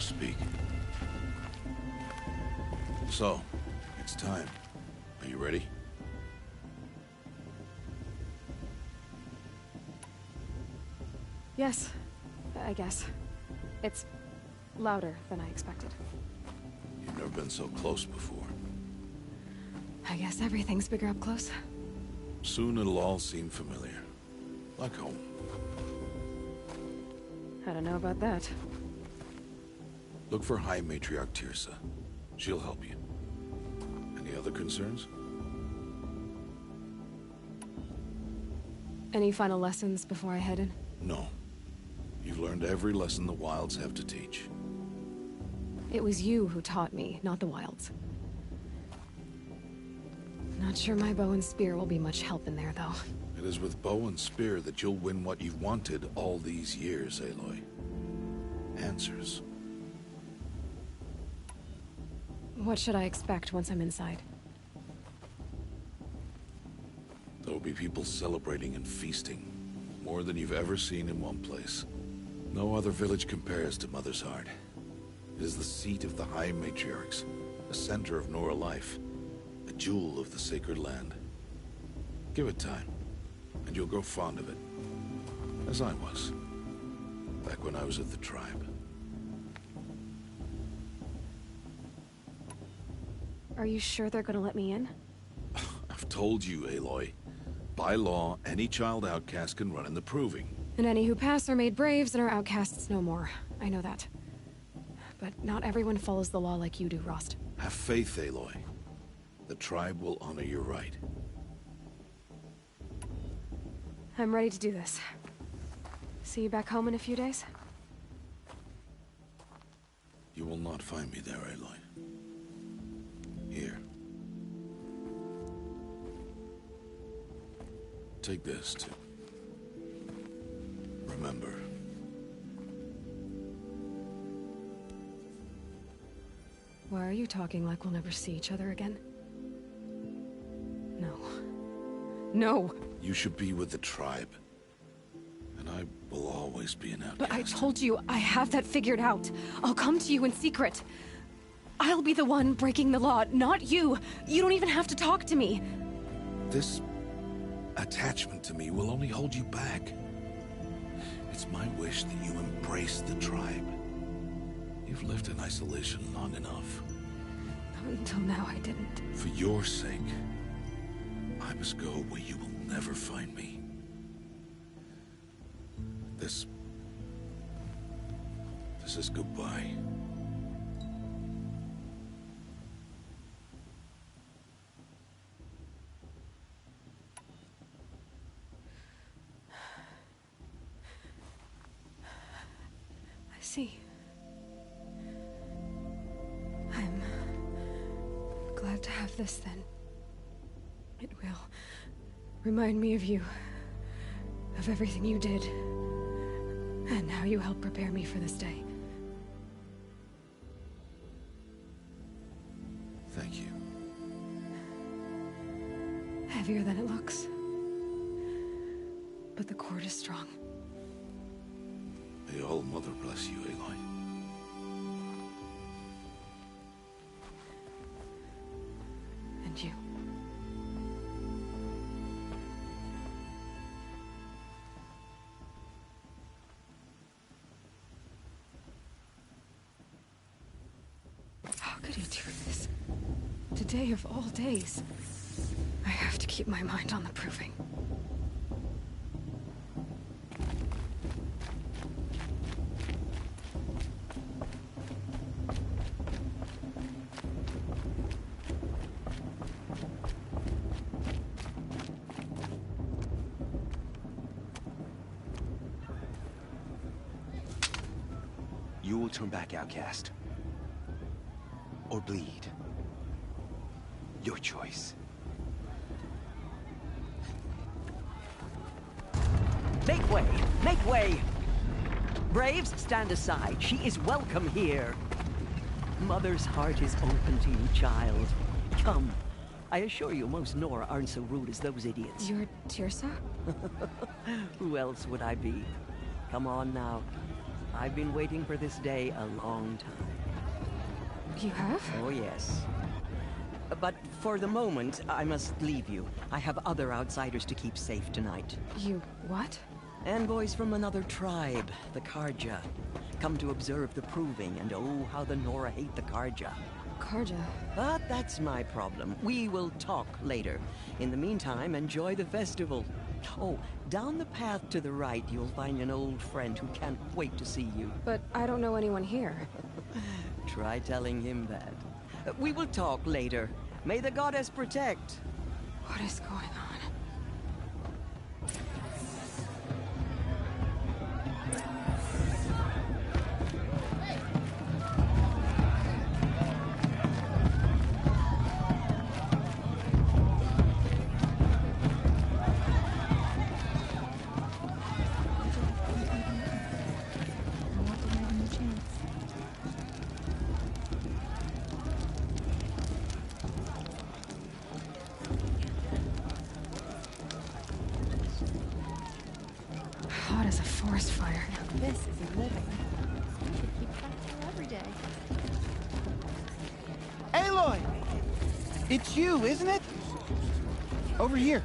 speak. So, it's time. Are you ready? Yes, I guess. It's louder than I expected. You've never been so close before. I guess everything's bigger up close. Soon it'll all seem familiar. Like home. I don't know about that. Look for High Matriarch Tirsa. She'll help you. Any other concerns? Any final lessons before I head in? No. You've learned every lesson the Wilds have to teach. It was you who taught me, not the Wilds. Not sure my bow and spear will be much help in there, though. It is with bow and spear that you'll win what you've wanted all these years, Aloy. Answers. What should I expect once I'm inside? There will be people celebrating and feasting. More than you've ever seen in one place. No other village compares to Mother's Heart. It is the seat of the High Matriarchs, the center of Nora life, a jewel of the sacred land. Give it time, and you'll grow fond of it. As I was, back when I was at the tribe. Are you sure they're gonna let me in? I've told you, Aloy. By law, any child outcast can run in the proving. And any who pass are made braves and are outcasts no more. I know that. But not everyone follows the law like you do, Rost. Have faith, Aloy. The tribe will honor your right. I'm ready to do this. See you back home in a few days? You will not find me there, Aloy. Here. Take this, too. Remember. Why are you talking like we'll never see each other again? No. No! You should be with the tribe. And I will always be an outcast. But I told you, I have that figured out. I'll come to you in secret. I'll be the one breaking the law, not you. You don't even have to talk to me. This attachment to me will only hold you back. It's my wish that you embrace the tribe. You've lived in isolation long enough. Until now, I didn't. For your sake, I must go where you will never find me. This is goodbye. I see. I'm glad to have this then. It will remind me of you, of everything you did, and how you helped prepare me for this day. Thank you. Heavier than it looks. But the cord is strong. May All Mother bless you, Aloy. And you. How could he do this? Today of all days. I have to keep my mind on the proving. You will turn back, outcast. Or bleed. Your choice. Make way! Make way! Braves, stand aside. She is welcome here. Mother's heart is open to you, child. Come. I assure you, most Nora aren't so rude as those idiots. You're Tirsa? Who else would I be? Come on now. I've been waiting for this day a long time. You have? Oh, yes. But for the moment, I must leave you. I have other outsiders to keep safe tonight. You what? Envoys from another tribe, the Karja. Come to observe the proving, and oh, how the Nora hate the Karja. Karja. But that's my problem. We will talk later. In the meantime, enjoy the festival. Oh, down the path to the right, you'll find an old friend who can't wait to see you. But I don't know anyone here. Try telling him that. We will talk later. May the goddess protect. What is going on? Hot as a forest fire. This is living. We should keep track every day. Aloy! It's you, isn't it? Over here.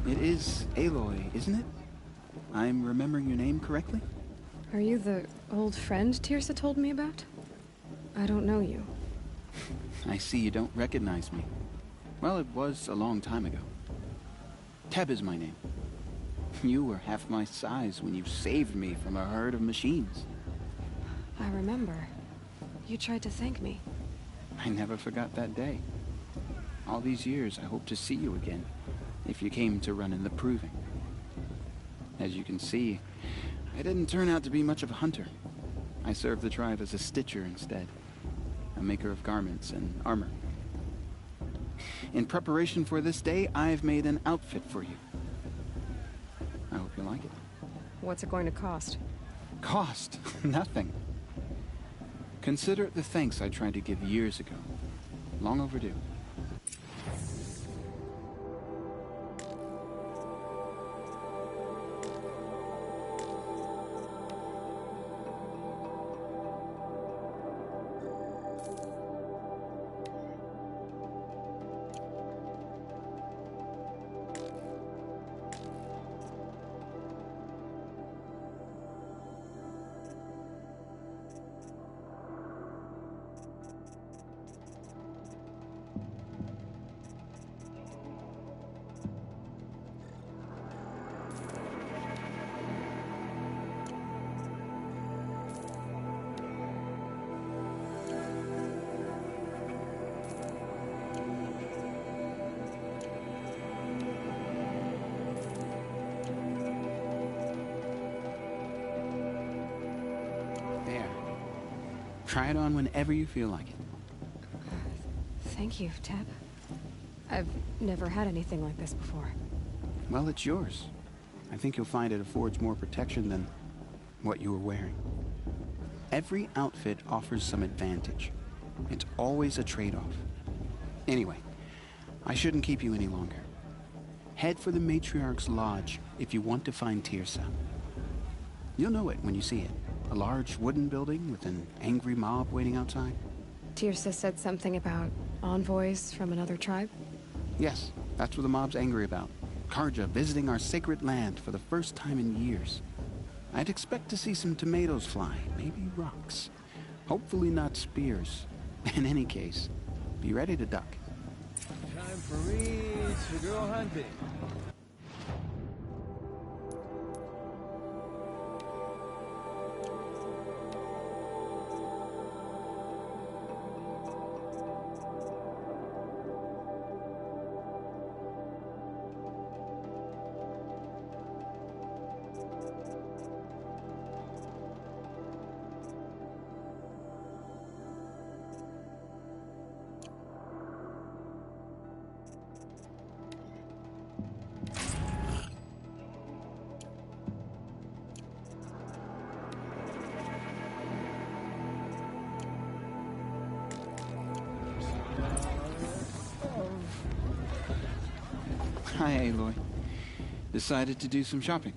It is Aloy, isn't it? I'm remembering your name correctly? Are you the old friend Tirsa told me about? I don't know you. I see you don't recognize me. Well, it was a long time ago. Teb is my name. You were half my size when you saved me from a herd of machines. I remember. You tried to thank me. I never forgot that day. All these years, I hope to see you again, if you came to run in the proving. As you can see, I didn't turn out to be much of a hunter. I served the tribe as a stitcher instead, a maker of garments and armor. In preparation for this day, I've made an outfit for you. I hope you like it. What's it going to cost? Cost? Nothing. Consider it the thanks I tried to give years ago. Long overdue. Try it on whenever you feel like it. Thank you, Teb. I've never had anything like this before. Well, it's yours. I think you'll find it affords more protection than what you were wearing. Every outfit offers some advantage. It's always a trade-off. Anyway, I shouldn't keep you any longer. Head for the Matriarch's Lodge if you want to find Tirsa. You'll know it when you see it. A large wooden building with an angry mob waiting outside. Tirsa said something about envoys from another tribe? Yes, that's what the mob's angry about. Karja visiting our sacred land for the first time in years. I'd expect to see some tomatoes fly, maybe rocks. Hopefully not spears. In any case, be ready to duck. Time for me to go hunting. Hi, Aloy. Decided to do some shopping.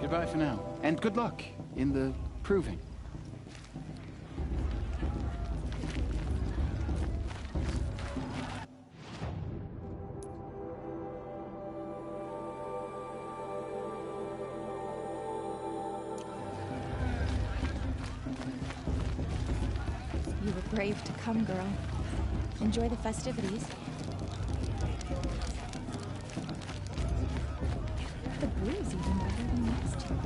Goodbye for now. And good luck in the proving. You were brave to come, girl. Enjoy the festivities. The brew's even better than next year.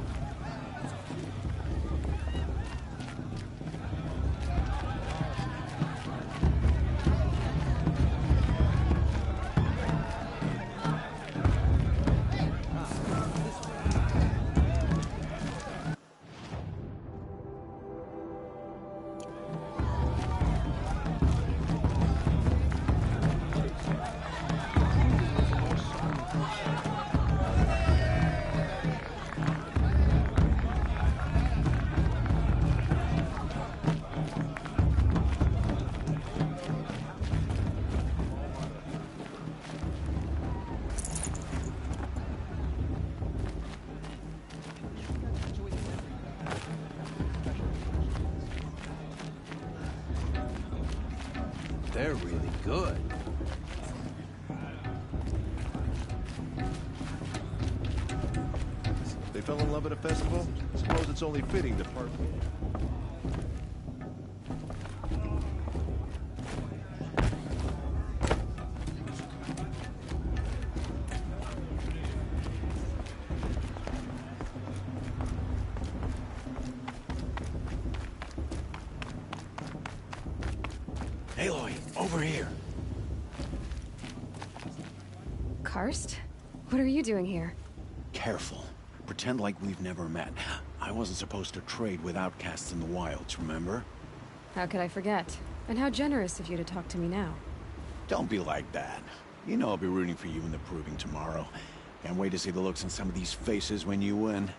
They're really good. They fell in love at a festival? Suppose it's only fitting to part. Aloy, over here. Karst? What are you doing here? Careful. Pretend like we've never met. I wasn't supposed to trade with outcasts in the wilds, remember? How could I forget? And how generous of you to talk to me now. Don't be like that. You know I'll be rooting for you in the proving tomorrow. Can't wait to see the looks on some of these faces when you win.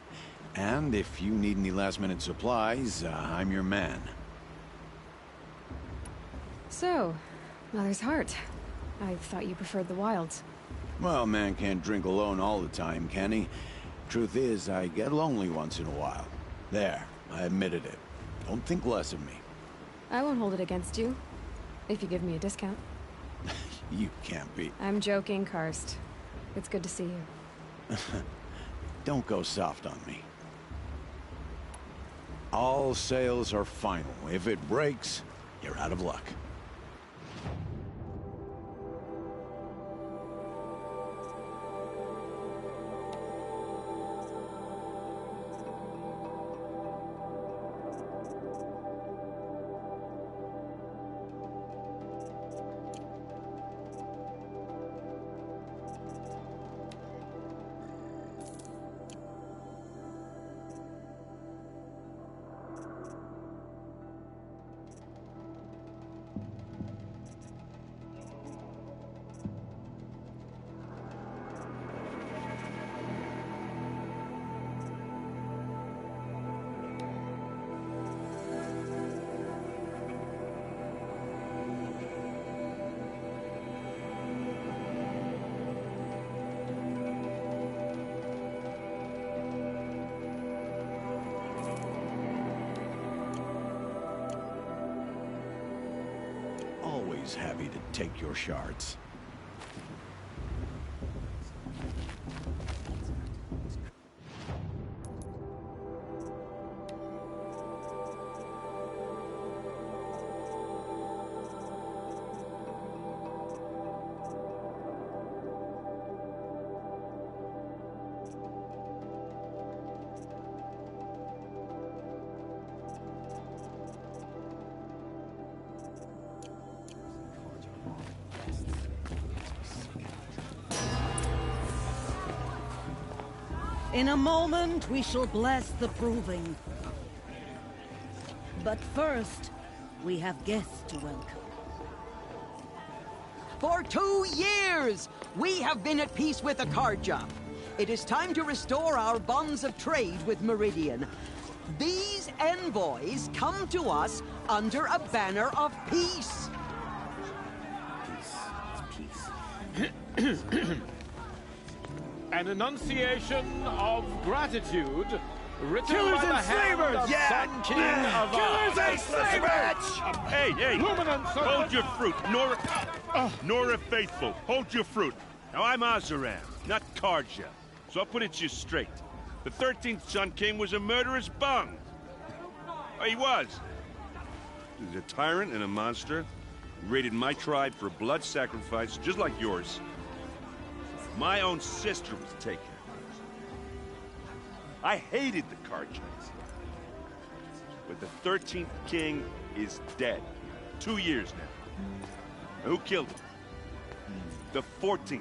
And if you need any last-minute supplies, I'm your man. So, Mother's Heart. I thought you preferred the wilds. Well, man can't drink alone all the time, can he? Truth is, I get lonely once in a while. There, I admitted it. Don't think less of me. I won't hold it against you. If you give me a discount. You can't be. I'm joking, Karst. It's good to see you. Don't go soft on me. All sales are final. If it breaks, you're out of luck. Always happy to take your shards. In a moment, we shall bless the proving. But first, we have guests to welcome. For 2 years, we have been at peace with Akarja. It is time to restore our bonds of trade with Meridian. These envoys come to us under a banner of peace. An enunciation of gratitude written Killers by the and hand slavers! of Sun King of Killers Ard. and slavers! Hey! Luminance of Hold your fruit, Nora Faithful, hold your fruit. Now I'm Azaram, not Karja, so I'll put it to you straight. The 13th Sun King was a murderous bung. Oh, he was. He was a tyrant and a monster. He raided my tribe for blood sacrifice, just like yours. My own sister was taken. I hated the Karjas. But the 13th king is dead. 2 years now. And who killed him? The 14th.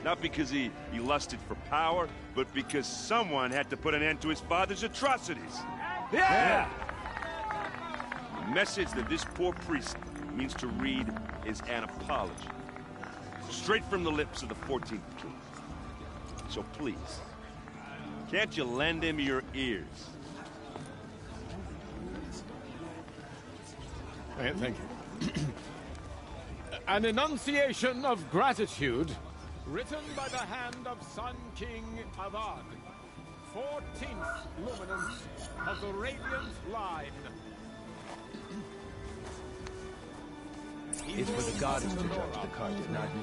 Not because he lusted for power, but because someone had to put an end to his father's atrocities. Yeah! The message that this poor priest means to read is an apology. Straight from the lips of the 14th king. So please, can't you lend him your ears? Thank you. An enunciation of gratitude written by the hand of Sun King Avad, 14th luminance of the Radiant Line. It's for the goddess to judge the Karja, not me.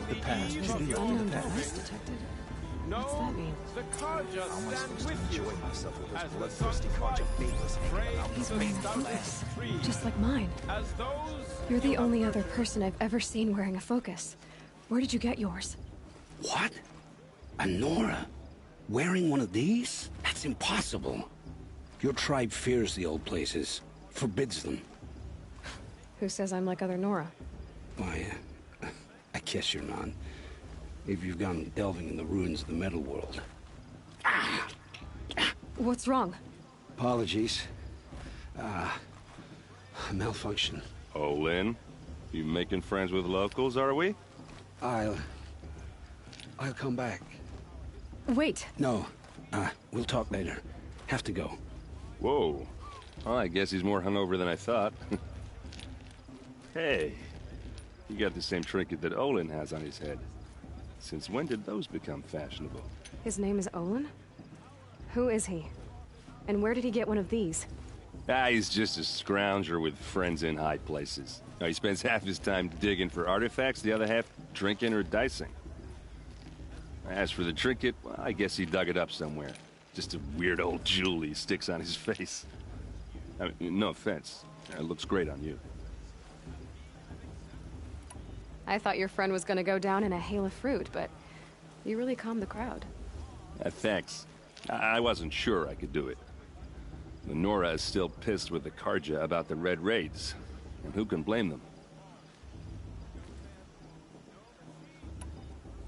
The past should be up to the past. detected. No, What's that mean? the Karja How am I stand supposed to with you enjoy myself with this as the bloodthirsty sun's Karja light faithless hanging frames around He's the wearing a stoutest focus, tree, just like mine. as those You're the you only have other murdered. person I've ever seen wearing a focus. Where did you get yours? What? A Nora? Wearing one of these? That's impossible. Your tribe fears the old places, forbids them. Who says I'm like other Nora? Why, I guess you're not. If you've gone delving in the ruins of the metal world. What's wrong? Apologies. A malfunction. Oh, Lynn, you making friends with locals, are we? I'll come back. Wait. No, we'll talk later. Have to go. Whoa. Well, I guess he's more hungover than I thought. Hey, you got the same trinket that Olin has on his head. Since when did those become fashionable? His name is Olin? Who is he? And where did he get one of these? He's just a scrounger with friends in high places. He spends half his time digging for artifacts, the other half drinking or dicing. As for the trinket, well, I guess he dug it up somewhere. Just a weird old jewel he sticks on his face. I mean, no offense. It looks great on you. I thought your friend was gonna go down in a hail of fruit, but you really calmed the crowd. Thanks. I wasn't sure I could do it. The Nora is still pissed with the Karja about the Red Raids. And who can blame them?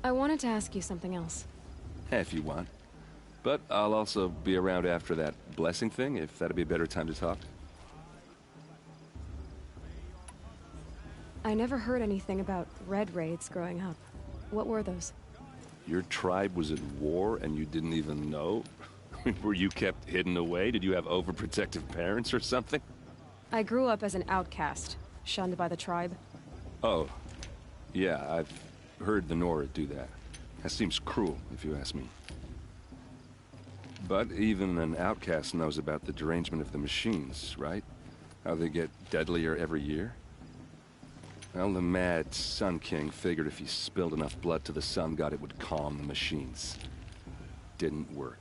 I wanted to ask you something else. If you want. But I'll also be around after that blessing thing, if that'd be a better time to talk. I never heard anything about red raids growing up. What were those? Your tribe was at war and you didn't even know? Were you kept hidden away? Did you have overprotective parents or something? I grew up as an outcast, shunned by the tribe. Oh. Yeah, I've heard the Nora do that. That seems cruel, if you ask me. But even an outcast knows about the derangement of the machines, right? How they get deadlier every year? Well, the mad Sun King figured if he spilled enough blood to the Sun God, it would calm the machines. Didn't work.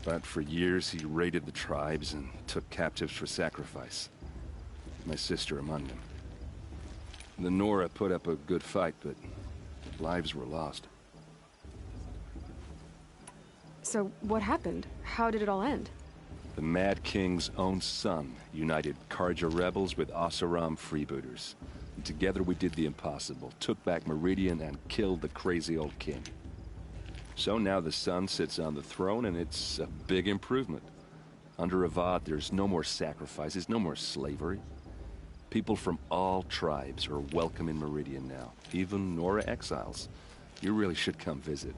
But for years, he raided the tribes and took captives for sacrifice. My sister among them. The Nora put up a good fight, but lives were lost. So, what happened? How did it all end? The Mad King's own son united Karja rebels with Oseram freebooters. And together we did the impossible, took back Meridian and killed the crazy old king. So now the son sits on the throne and it's a big improvement. Under Avad, there's no more sacrifices, no more slavery. People from all tribes are welcome in Meridian now, even Nora exiles. You really should come visit.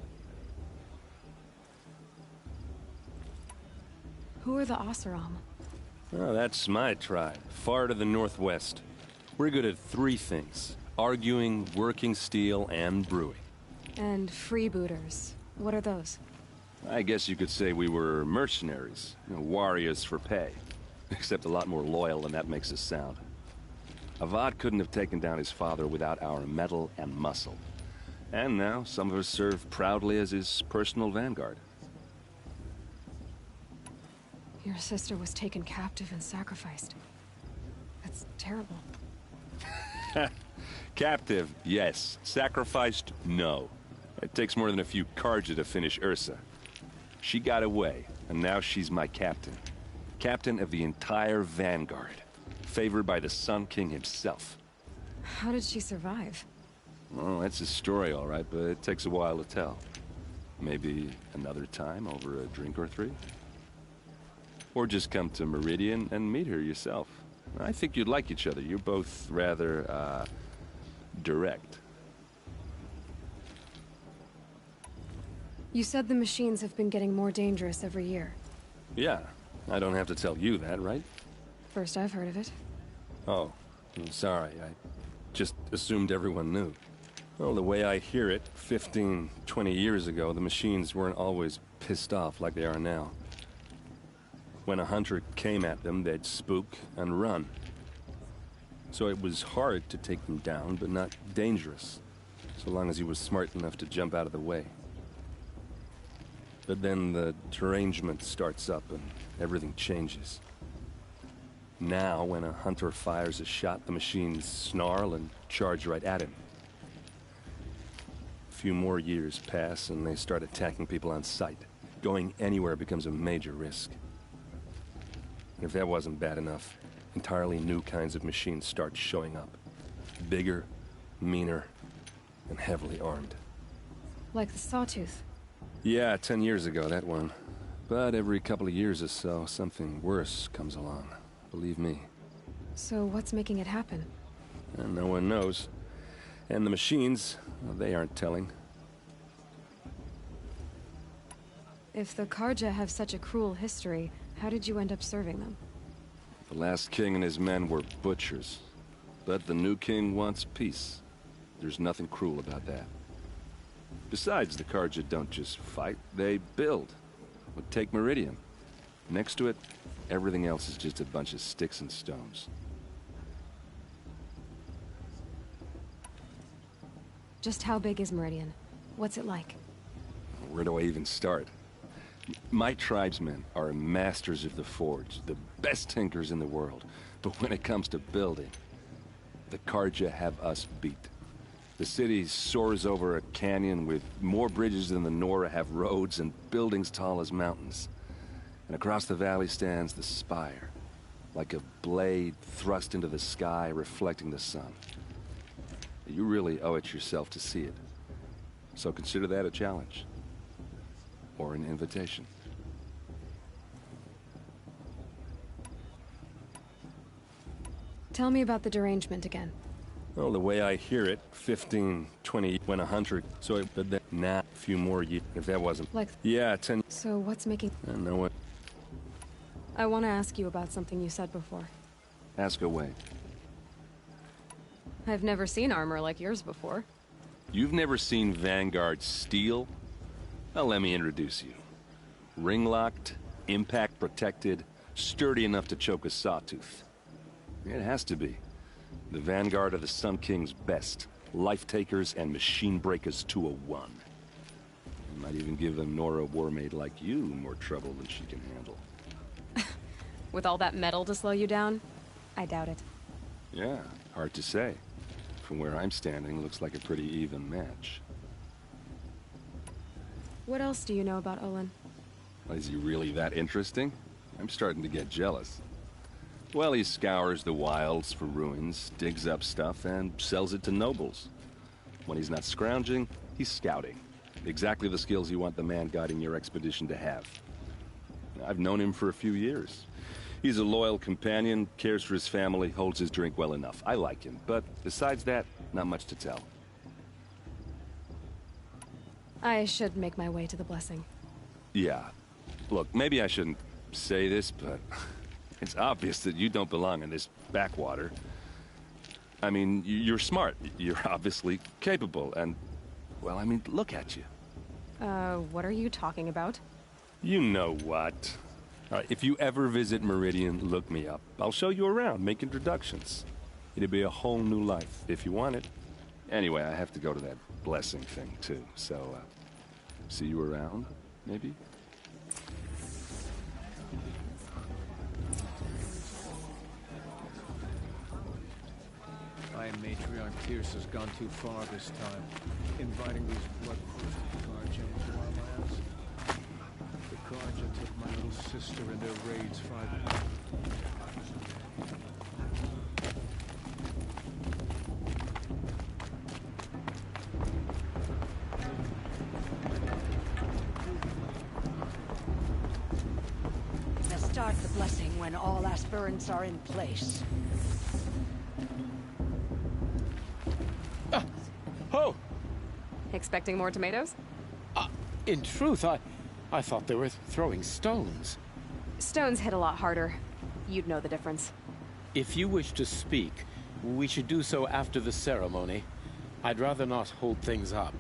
Who are the Oseram? Oh, that's my tribe, far to the northwest. We're good at 3 things. Arguing, working steel, and brewing. And freebooters. What are those? I guess you could say we were mercenaries. Warriors for pay. Except a lot more loyal than that makes us sound. Avad couldn't have taken down his father without our metal and muscle. And now, some of us serve proudly as his personal vanguard. Your sister was taken captive and sacrificed. That's terrible. Captive, yes. Sacrificed, no. It takes more than a few Carja to finish Ursa. She got away, and now she's my captain. Captain of the entire Vanguard. Favored by the Sun King himself. How did she survive? Well, that's a story, all right, but it takes a while to tell. Maybe another time over a drink or three? Or just come to Meridian and meet her yourself. I think you'd like each other. You're both rather, direct. You said the machines have been getting more dangerous every year. Yeah, I don't have to tell you that, right? First I've heard of it. Oh, I'm sorry. I just assumed everyone knew. Well, the way I hear it, 15, 20 years ago, the machines weren't always pissed off like they are now. When a hunter came at them, they'd spook and run. So it was hard to take them down, but not dangerous, so long as he was smart enough to jump out of the way. But then the derangement starts up and everything changes. Now, when a hunter fires a shot, the machines snarl and charge right at him. A few more years pass and they start attacking people on sight. Going anywhere becomes a major risk. And if that wasn't bad enough, entirely new kinds of machines start showing up. Bigger, meaner, and heavily armed. Like the Sawtooth. Yeah, 10 years ago, that one. But every couple of years or so, something worse comes along. Believe me. So what's making it happen? And no one knows. And the machines, well, they aren't telling. If the Carja have such a cruel history, how did you end up serving them? The last king and his men were butchers. But the new king wants peace. There's nothing cruel about that. Besides, the Carja don't just fight, they build. But take Meridian. Next to it, everything else is just a bunch of sticks and stones. Just how big is Meridian? What's it like? Where do I even start? My tribesmen are masters of the forge, the best tinkers in the world. But when it comes to building, the Carja have us beat. The city soars over a canyon with more bridges than the Nora have roads and buildings tall as mountains. And across the valley stands the spire, like a blade thrust into the sky reflecting the sun. You really owe it yourself to see it. So consider that a challenge. Or an invitation. Tell me about the derangement again. Well, the way I hear it, 15, 20, when a hunter, so it, but then, nah, a few more years, if that wasn't. Like, yeah, 10. So what's making... I know what. I want to ask you about something you said before. Ask away. I've never seen armor like yours before. You've never seen Vanguard steel? Well, let me introduce you. Ring-locked, impact-protected, sturdy enough to choke a sawtooth. It has to be. The Vanguard are the Sun King's best. Life-takers and machine-breakers to a one. Might even give a Nora warmaid like you more trouble than she can handle. With all that metal to slow you down? I doubt it. Yeah, hard to say. From where I'm standing, looks like a pretty even match. What else do you know about Olin? Is he really that interesting? I'm starting to get jealous. Well, he scours the wilds for ruins, digs up stuff, and sells it to nobles. When he's not scrounging, he's scouting. Exactly the skills you want the man guiding your expedition to have. I've known him for a few years. He's a loyal companion, cares for his family, holds his drink well enough. I like him, but besides that, not much to tell. I should make my way to the blessing. Yeah. Look, maybe I shouldn't say this, but it's obvious that you don't belong in this backwater. I mean, you're smart. You're obviously capable, and... Well, I mean, look at you. What are you talking about? You know what. All right, if you ever visit Meridian, look me up. I'll show you around, make introductions. It'll be a whole new life, if you want it. Anyway, I have to go to that blessing thing, too. So, see you around, maybe? Matriarch Pierce has gone too far this time, inviting these bloodthirsty Carja into our lands. The Carja took my little sister in their raids 5 They'll start the blessing when all aspirants are in place. Oh! Expecting more tomatoes? In truth, I thought they were throwing stones. Stones hit a lot harder. You'd know the difference. If you wish to speak, we should do so after the ceremony. I'd rather not hold things up,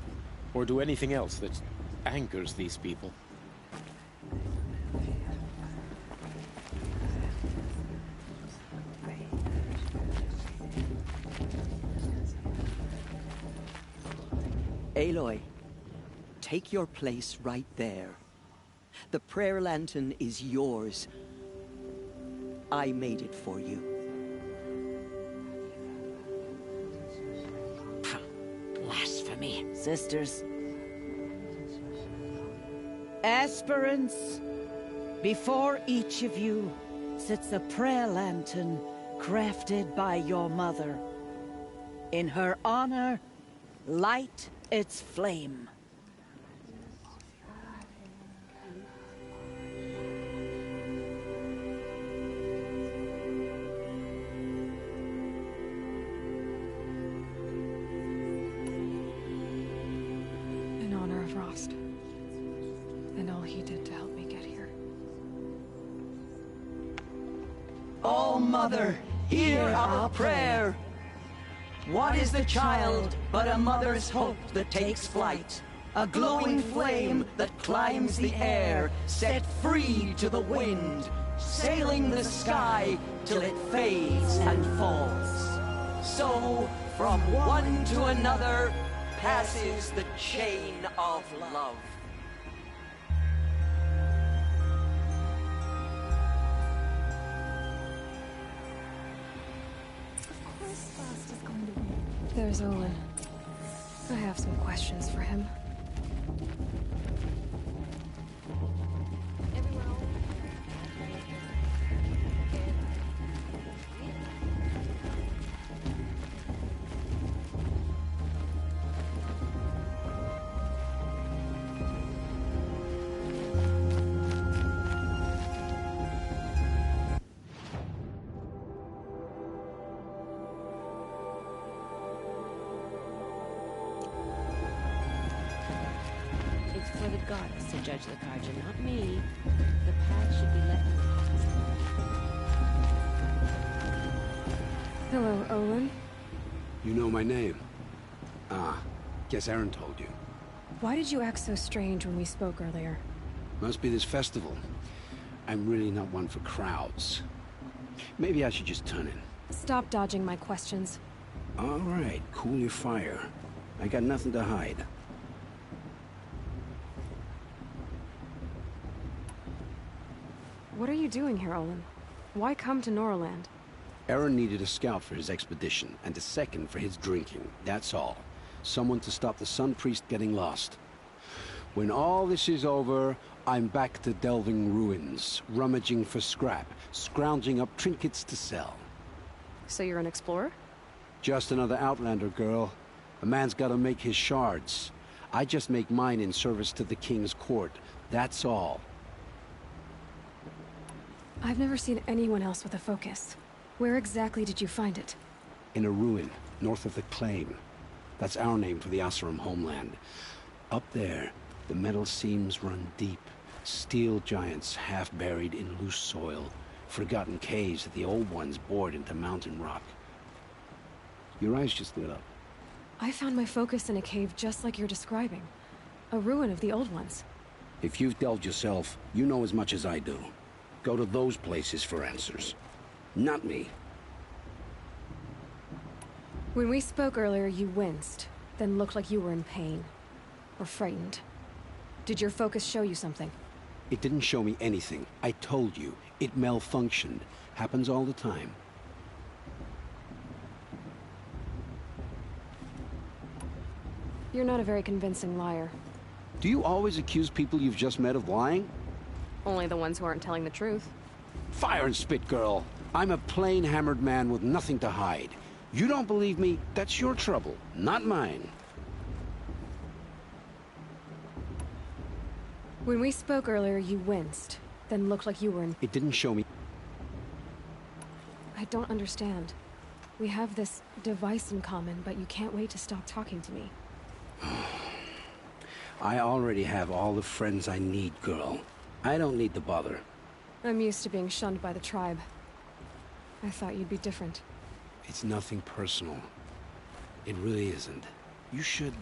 or do anything else that angers these people. Aloy, take your place right there. The prayer lantern is yours. I made it for you. Blasphemy. Sisters. Aspirants, before each of you sits a prayer lantern crafted by your mother. In her honor, light its flame. In honor of Rost. And all he did to help me get here. Oh, Mother, hear our prayer. What is the child but a mother's hope that takes flight? A glowing flame that climbs the air, set free to the wind, sailing the sky till it fades and falls. So, from one to another, passes the chain of love. There's Olin. I have some questions for him. For the goddess to judge the Carja, not me. The path should be let Hello, Olin. You know my name? Ah, guess Aaron told you. Why did you act so strange when we spoke earlier? Must be this festival. I'm really not one for crowds. Maybe I should just turn in. Stop dodging my questions. All right, cool your fire. I got nothing to hide. What are you doing here, Olin? Why come to Norland? Aaron needed a scout for his expedition, and a second for his drinking. That's all. Someone to stop the Sun Priest getting lost. When all this is over, I'm back to delving ruins, rummaging for scrap, scrounging up trinkets to sell. So you're an explorer? Just another Outlander, girl. A man's gotta make his shards. I just make mine in service to the King's court. That's all. I've never seen anyone else with a focus. Where exactly did you find it? In a ruin, north of the Claim. That's our name for the Oseram homeland. Up there, the metal seams run deep. Steel giants half buried in loose soil. Forgotten caves that the old ones bored into mountain rock. Your eyes just lit up. I found my focus in a cave just like you're describing. A ruin of the old ones. If you've delved yourself, you know as much as I do. Go to those places for answers. Not me. When we spoke earlier, you winced, then looked like you were in pain. Or frightened. Did your focus show you something? It didn't show me anything. I told you. It malfunctioned. Happens all the time. You're not a very convincing liar. Do you always accuse people you've just met of lying? Only the ones who aren't telling the truth. Fire and spit, girl. I'm a plain hammered man with nothing to hide. You don't believe me, that's your trouble, not mine. When we spoke earlier, you winced, then looked like you were in... It didn't show me... I don't understand. We have this device in common, but you can't wait to stop talking to me. I already have all the friends I need, girl. I don't need the bother. I'm used to being shunned by the tribe. I thought you'd be different. It's nothing personal. It really isn't. You should...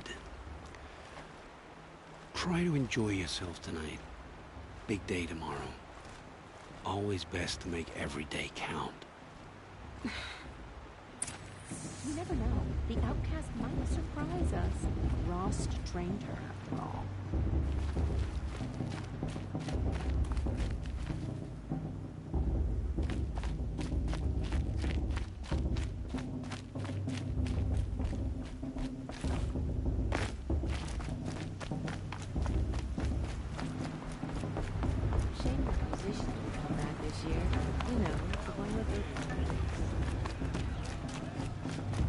try to enjoy yourself tonight. Big day tomorrow. Always best to make every day count. You never know. The outcast might surprise us. Rost trained her, after all. Shame the musician didn't come back this year. You know, the one with the...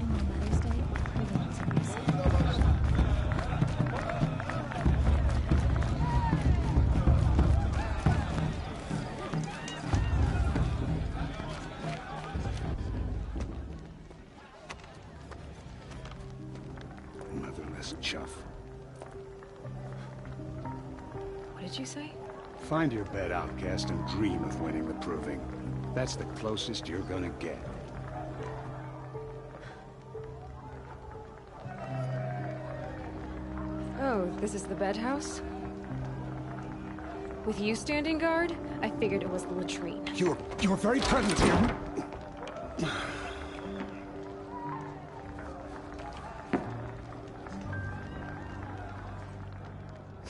And on Mother's Day, everyone's gonna be sad. Motherless chuff. What did you say? Find your bed, outcast, and dream of winning the proving. That's the closest you're gonna get. Oh, this is the bedhouse? With you standing guard, I figured it was the latrine. Your very presence here.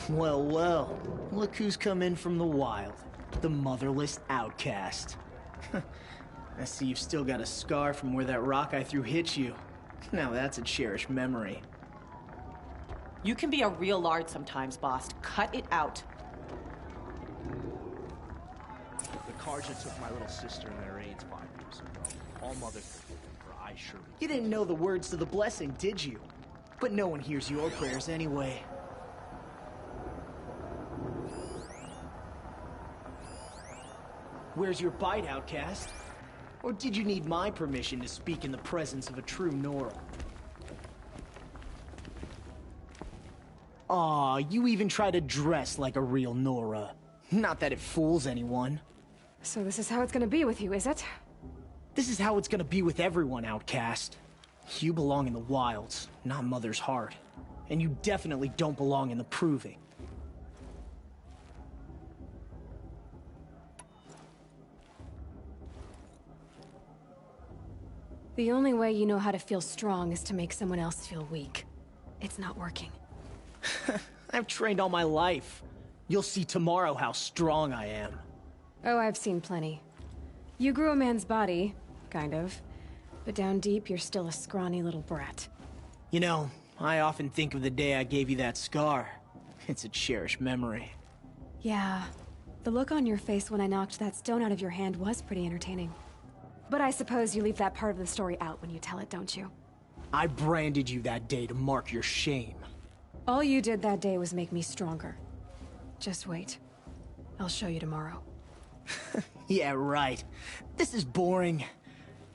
Well, well. Look who's come in from the wild. The motherless outcast. I see you've still got a scar from where that rock I threw hit you. Now that's a cherished memory. You can be a real lard sometimes, boss. Cut it out. The Karja took my little sister in their raids 5 years ago. All mothers her eyes surely. You didn't know the words to the blessing, did you? But no one hears your prayers anyway. Where's your bite, outcast? Or did you need my permission to speak in the presence of a true Nora? Aw, you even try to dress like a real Nora. Not that it fools anyone. So this is how it's gonna be with you, is it? This is how it's gonna be with everyone, outcast. You belong in the wilds, not Mother's heart. And you definitely don't belong in the proving. The only way you know how to feel strong is to make someone else feel weak. It's not working. I've trained all my life. You'll see tomorrow how strong I am. Oh, I've seen plenty. You grew a man's body, kind of. But down deep, you're still a scrawny little brat. You know, I often think of the day I gave you that scar. It's a cherished memory. Yeah. The look on your face when I knocked that stone out of your hand was pretty entertaining. But I suppose you leave that part of the story out when you tell it, don't you? I branded you that day to mark your shame. All you did that day was make me stronger. Just wait. I'll show you tomorrow. Yeah, right. This is boring.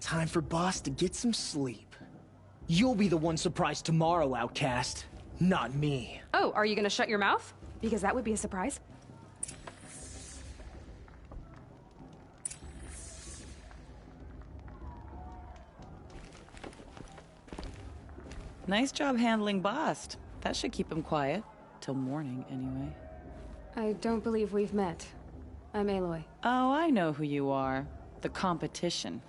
Time for Boss to get some sleep. You'll be the one surprised tomorrow, outcast. Not me. Oh, are you gonna shut your mouth? Because that would be a surprise. Nice job handling Bast. That should keep him quiet. Till morning, anyway. I don't believe we've met. I'm Aloy. Oh, I know who you are. The competition.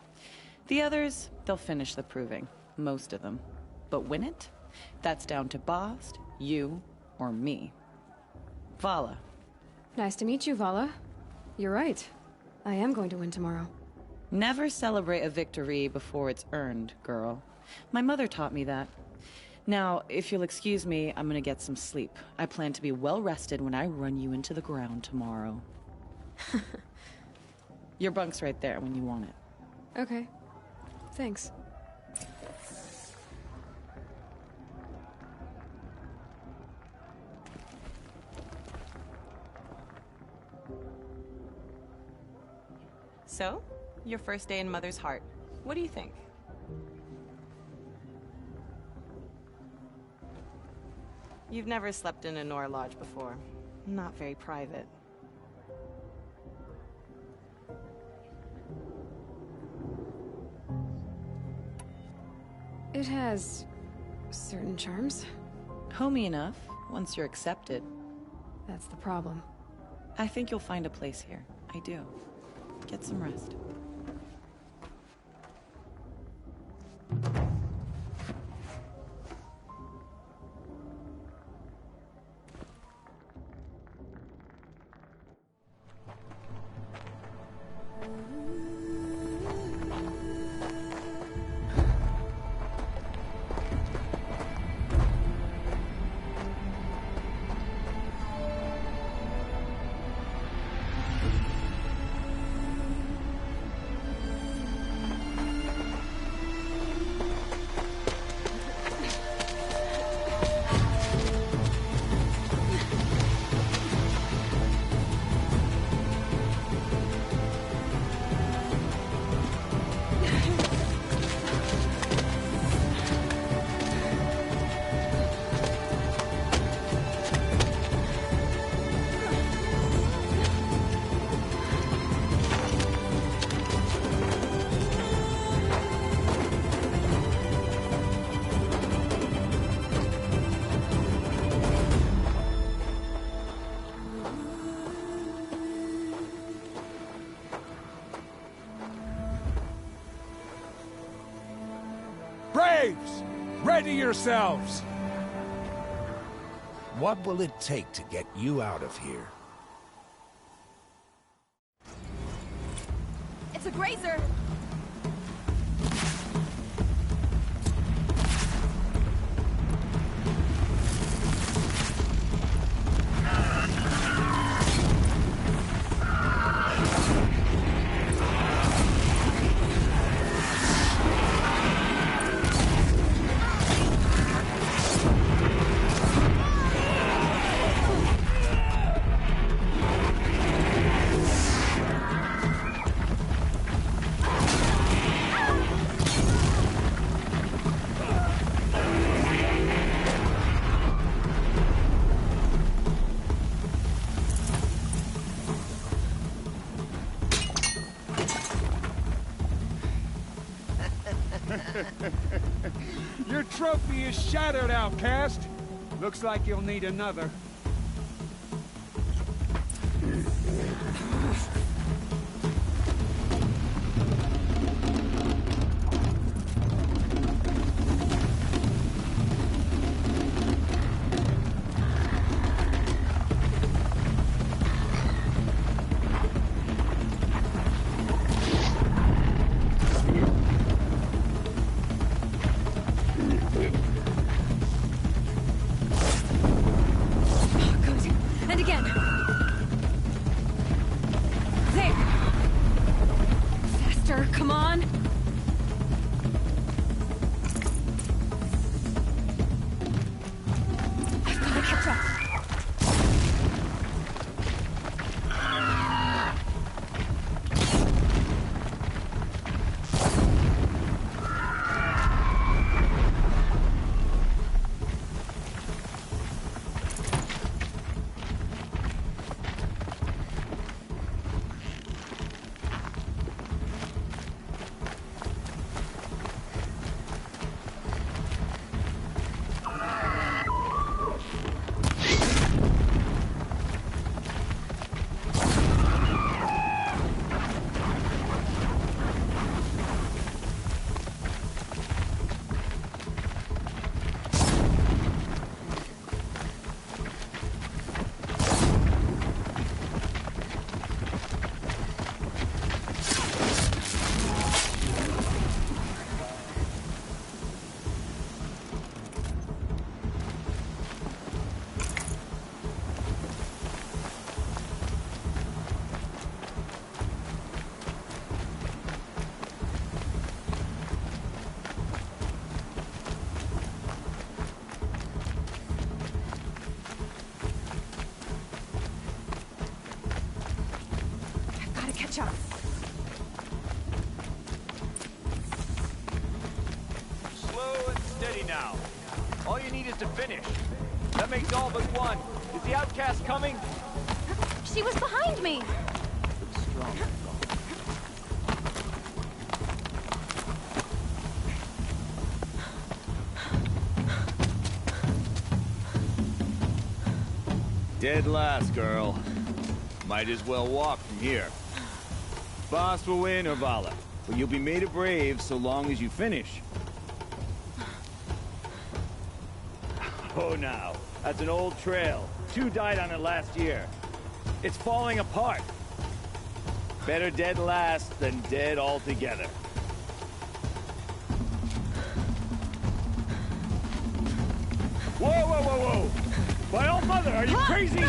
The others, they'll finish the proving. Most of them. But win it? That's down to Bast, you, or me. Vala. Nice to meet you, Vala. You're right. I am going to win tomorrow. Never celebrate a victory before it's earned, girl. My mother taught me that. Now, if you'll excuse me, I'm gonna get some sleep. I plan to be well rested when I run you into the ground tomorrow. Your bunk's right there when you want it. Okay. Thanks. So, your first day in Mother's Heart. What do you think? You've never slept in a Nora lodge before. Not very private. It has certain charms. Homey enough, once you're accepted. That's the problem. I think you'll find a place here. I do. Get some rest. Braves! Ready yourselves! What will it take to get you out of here? It's a grazer! Your trophy is shattered, outcast. Looks like you'll need another. And again. There. Faster, come on. I've got to catch up. Gotcha! Slow and steady now. All you need is to finish. That makes all but one. Is the outcast coming? She was behind me! Strong. Dead last, girl. Might as well walk from here. Boss will win or Vala, but you'll be made a brave so long as you finish. Oh, now. That's an old trail. 2 died on it last year. It's falling apart. Better dead last than dead altogether. Whoa, whoa, whoa, whoa! My old mother, are you crazy?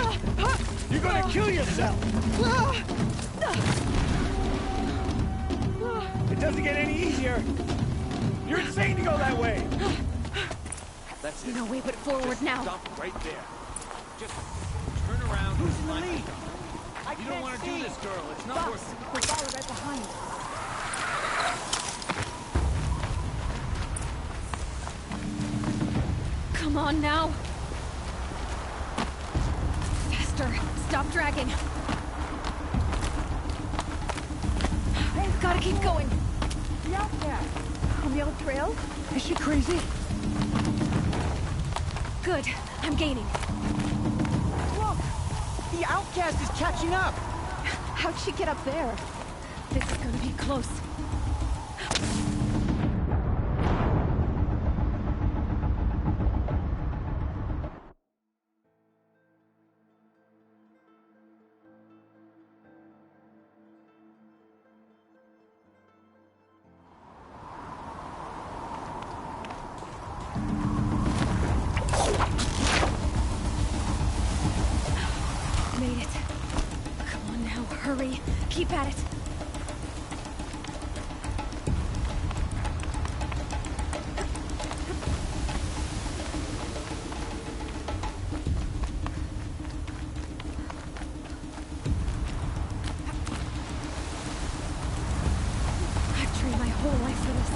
You're gonna kill yourself! It doesn't get any easier! You're insane to go that way! That's it. No way but forward now. Stop right there. Just turn around. Who's in the lead? You don't want to do this, girl. It's not worth it. We're followed right behind. Come on now. Faster. Stop dragging. I've gotta keep going. The outcast. On the old trail? Is she crazy? Good. I'm gaining. Look! The outcast is catching up! How'd she get up there? This is gonna be close. Made it. Come on now, hurry. Keep at it. I've trained my whole life for this.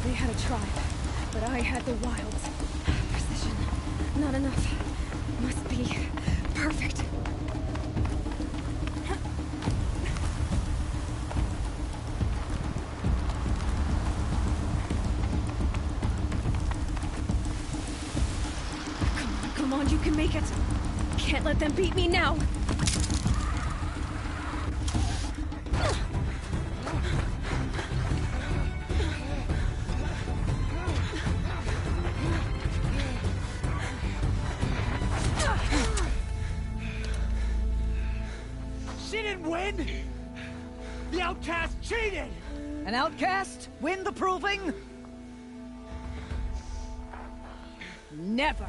They had a tribe, but I had the wilds. Precision. Not enough. Must be perfect. Come on, you can make it. Can't let them beat me now. She didn't win! The outcast cheated! An outcast? Win the proving? Never.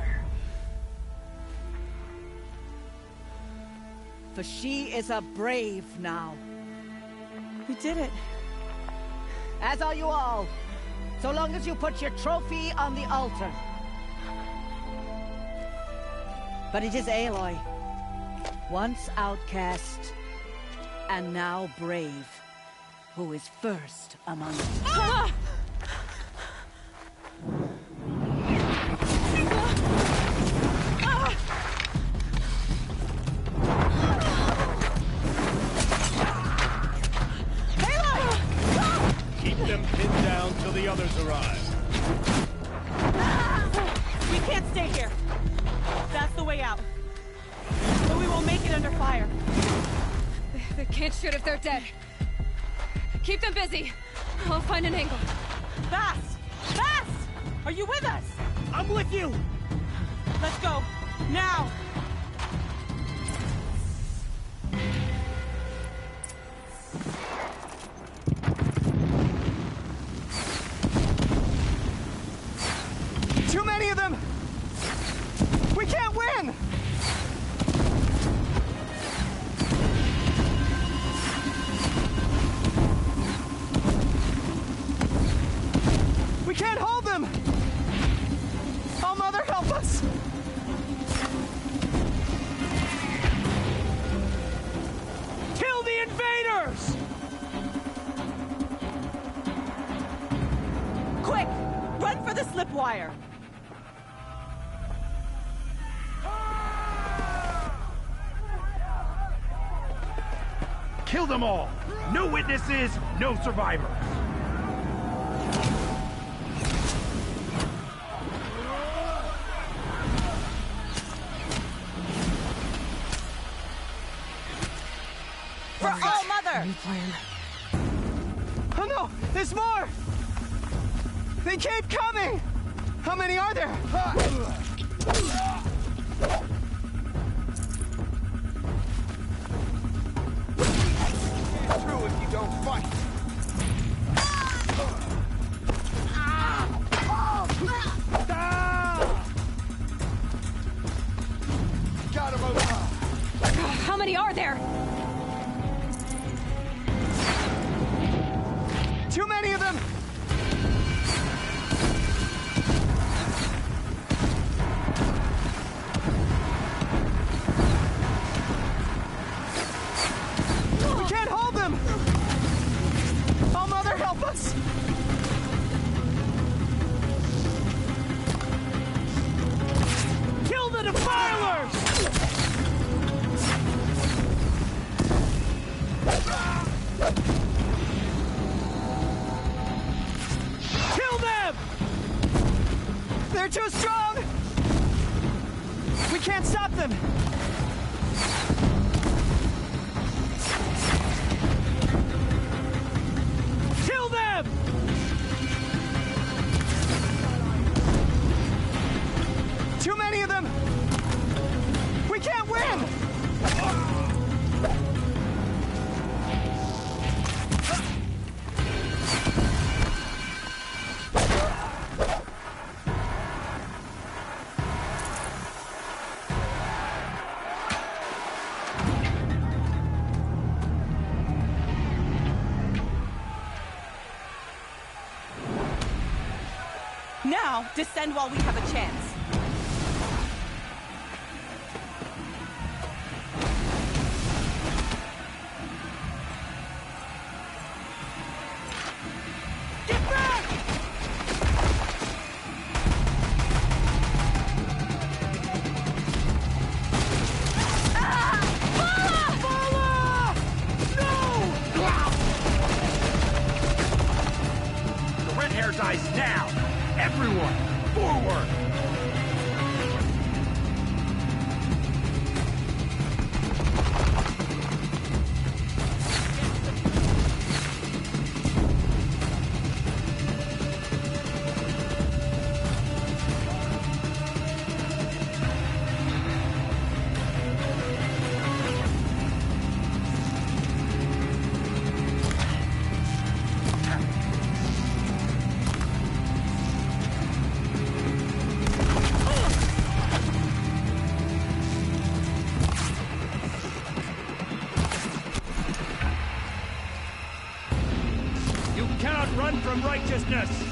For she is a brave now. We did it. As are you all. So long as you put your trophy on the altar. But it is Aloy. Once outcast, and now brave, who is first among us. Ah! Keep them pinned down till the others arrive. We can't stay here. That's the way out. But we won't make it under fire. They can't shoot if they're dead. Keep them busy. I'll find an angle. Fast! Fast! Are you with us? I'm with you! Let's go. Now! Too many of them! We can't win! We can't hold them! Oh, Mother, help us! Run for the slip wire! Kill them all! No witnesses, no survivors! For All Mother! New plan. Oh no! There's more! They keep coming! How many are there? Through if you don't fight! Got him over! How many are there? Too many of them! We can't hold them! All Mother, help us! Kill the defilers! Kill them! They're too strong! We can't stop them! Kill them! Too many of them! We can't win! Now, descend while we have a chance. Get back! The red hair dies now! Everyone, forward! You cannot run from righteousness!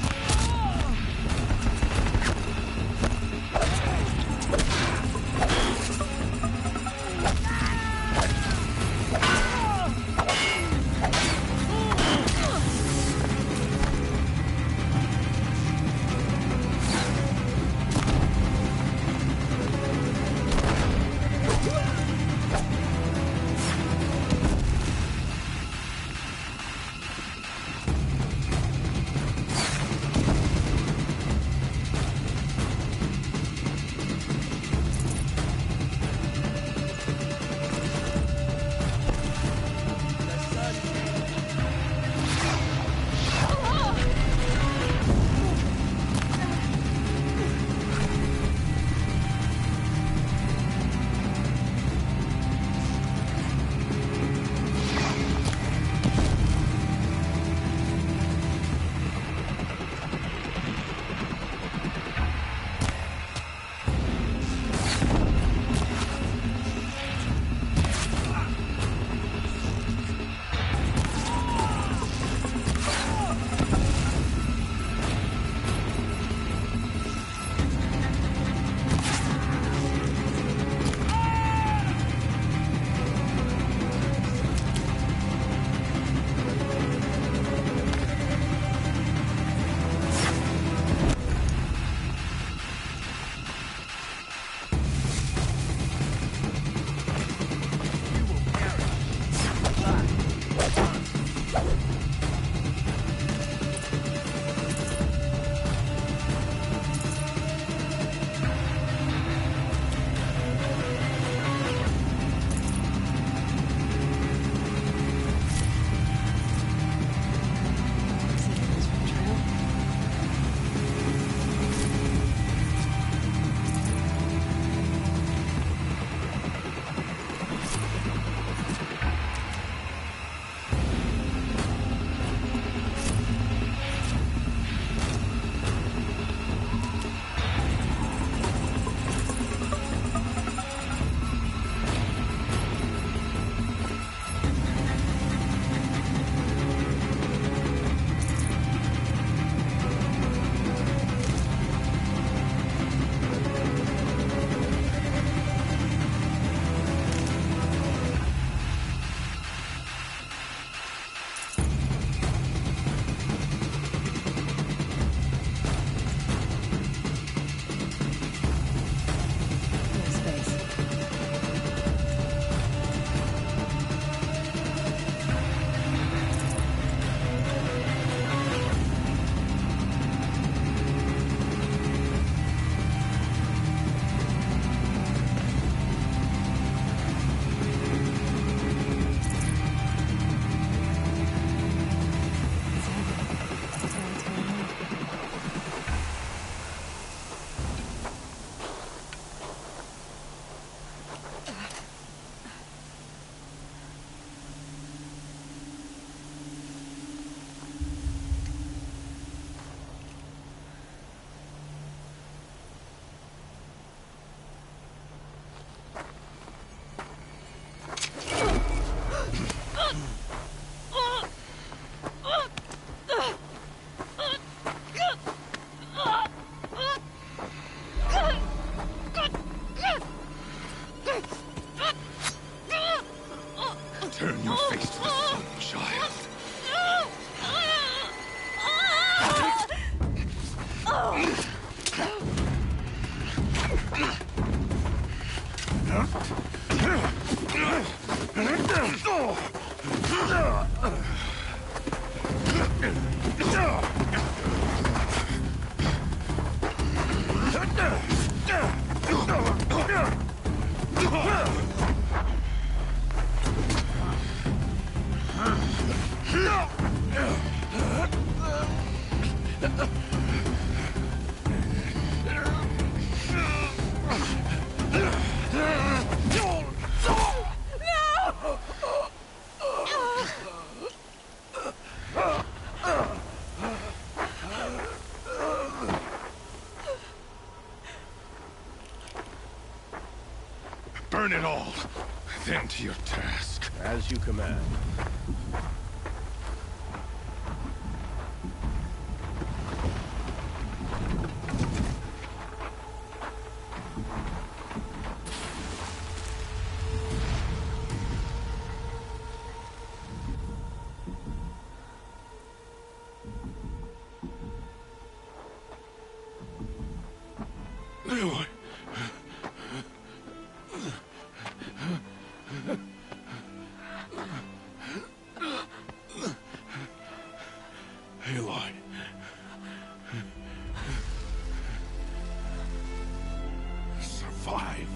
Burn it all. Then to your task. As you command. Aloy. Aloy. Survive.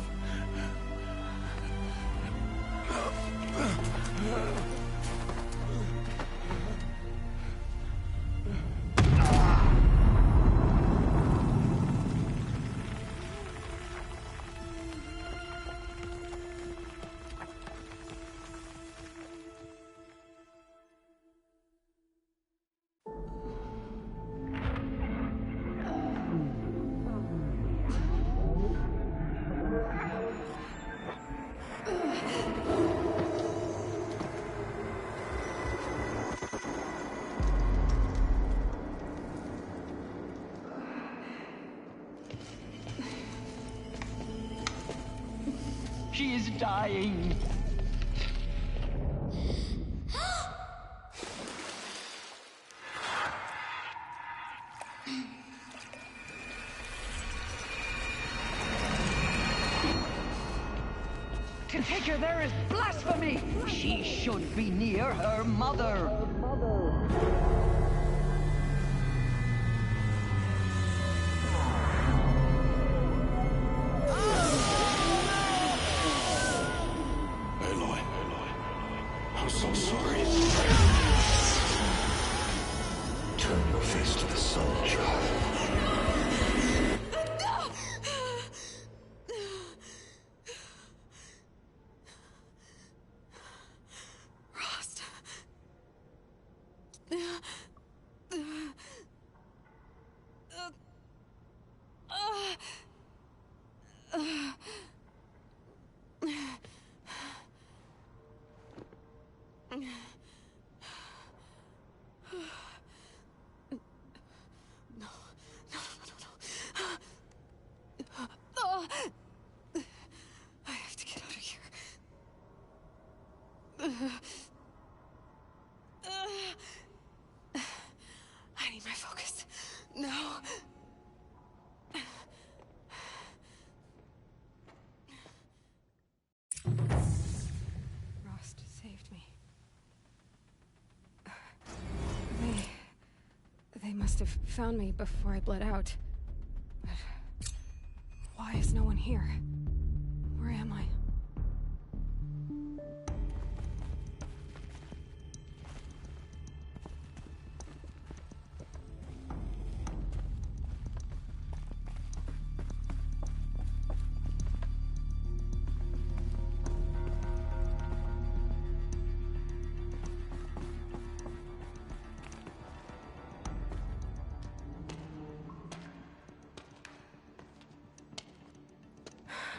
She is dying. To take her there is blasphemy. She should be near her mother. Aloy. I'm so sorry. Turn your face to the sun, child. Rost. I have to get out of here. I need my focus. No. Rost saved me. They must have found me before I bled out. But why is no one here? Where am I?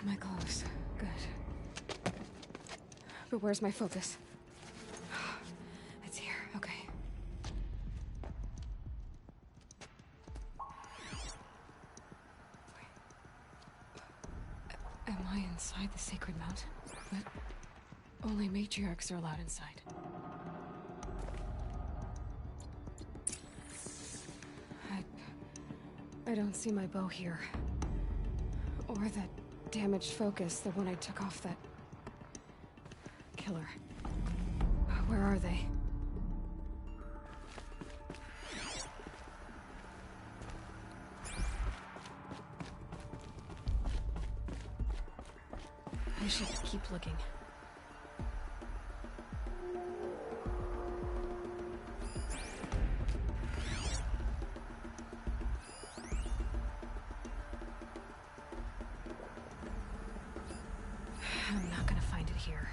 My clothes. Good. But where's my focus? It's here. Okay. Am I inside the sacred mountain? But only matriarchs are allowed inside. I don't see my bow here. Or that damaged focus, the one I took off that killer. Where are they? I should keep looking. I'm not gonna find it here.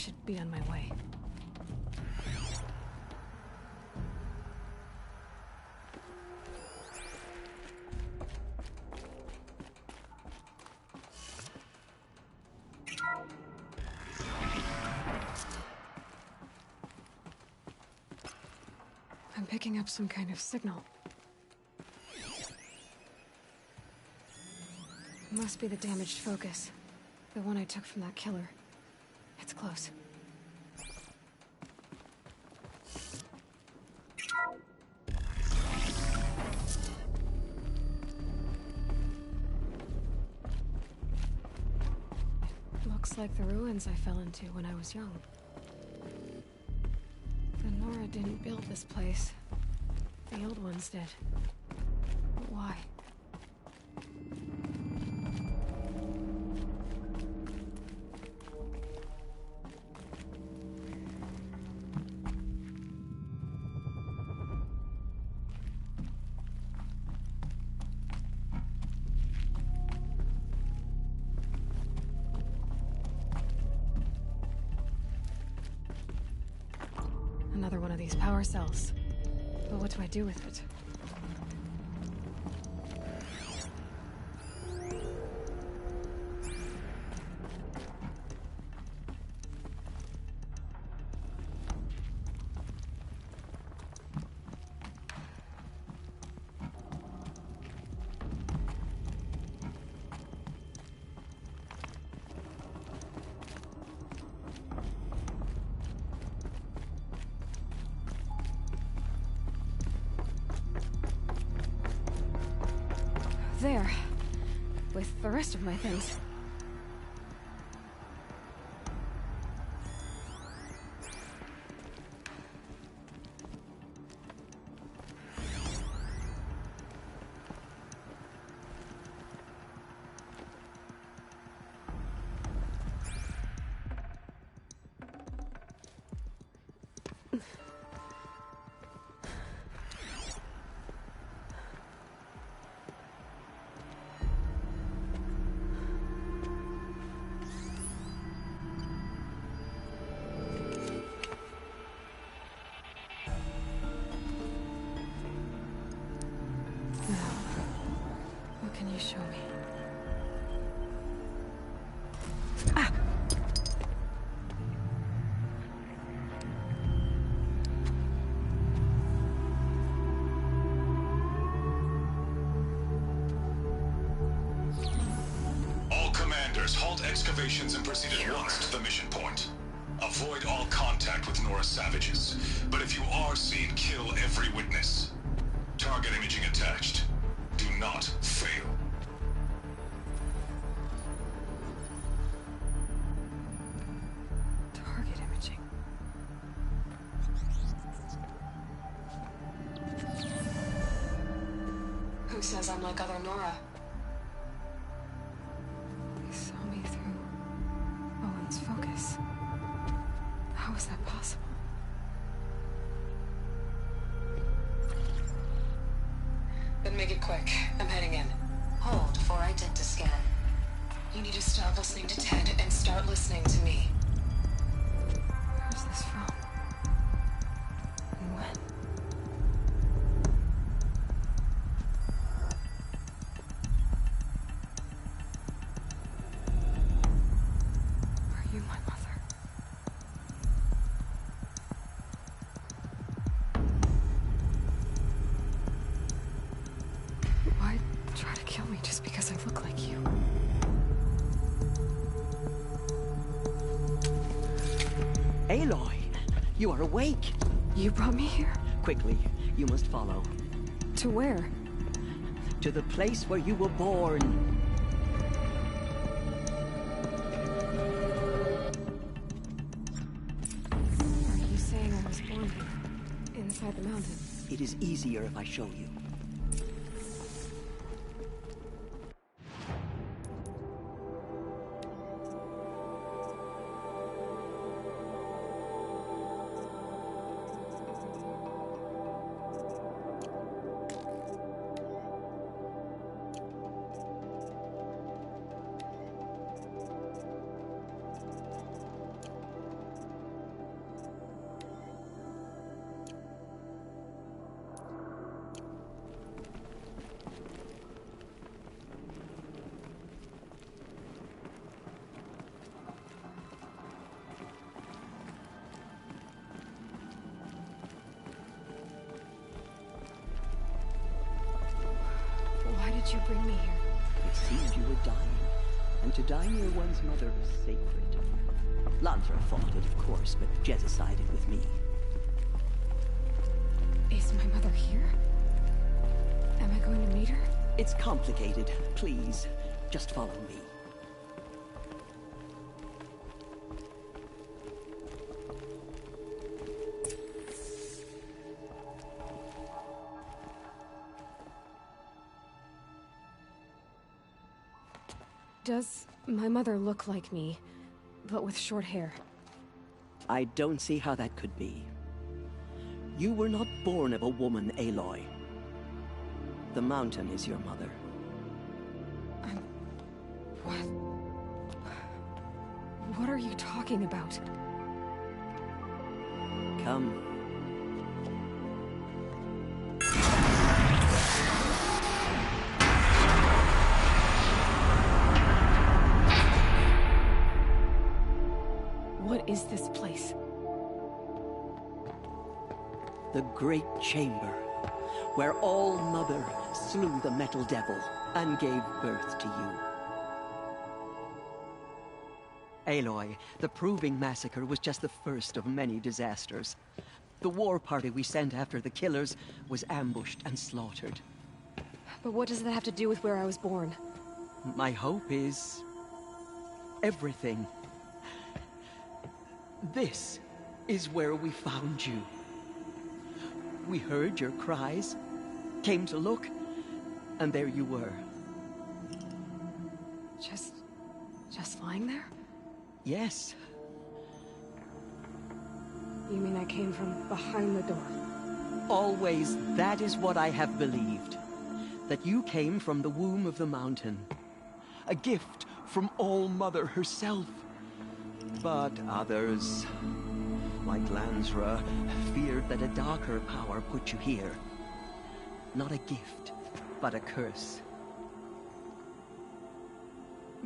should be on my way. I'm picking up some kind of signal. Must be the damaged focus. The one I took from that killer. It's close. Looks like the ruins I fell into when I was young. The Nora didn't build this place. The old ones did. But why? Another one of these power cells. But what do I do with it? There. With the rest of my things. What can you show me? All commanders, halt excavations and proceed at once to the mission point. Avoid all contact with Nora savages, but if you are seen, kill every witness. Target imaging attached. Do not fail. Target imaging. Who says I'm like other Nora? They saw me through Owen's focus. How is that possible? Then make it quick. I'm heading in. Hold for identa scan. You need to stop listening to Ted and start listening to me. Where's this from? And when? Are you my mother? Why try to kill me just because I look like you? Aloy, you are awake. You brought me here? Quickly, you must follow. To where? To the place where you were born. Are you saying I was born here? Inside the mountain? It is easier if I show you. bring me here? It seemed you were dying, and to die near one's mother was sacred. Lantra fought it, of course, but Jezza sided with me. Is my mother here? Am I going to meet her? It's complicated. Please, just follow me. Does my mother look like me, but with short hair? I don't see how that could be. You were not born of a woman, Aloy. The mountain is your mother. What? What are you talking about? Come. What is this place? The Great Chamber, where All-Mother slew the Metal Devil and gave birth to you. Aloy, the Proving Massacre was just the first of many disasters. The war party we sent after the killers was ambushed and slaughtered. But what does that have to do with where I was born? My hope is... everything. This is where we found you. We heard your cries, came to look, and there you were. Just lying there? Yes. You mean I came from behind the door? Always, that is what I have believed. That you came from the womb of the mountain. A gift from All-Mother herself. But others, like Lansra, feared that a darker power put you here. Not a gift, but a curse.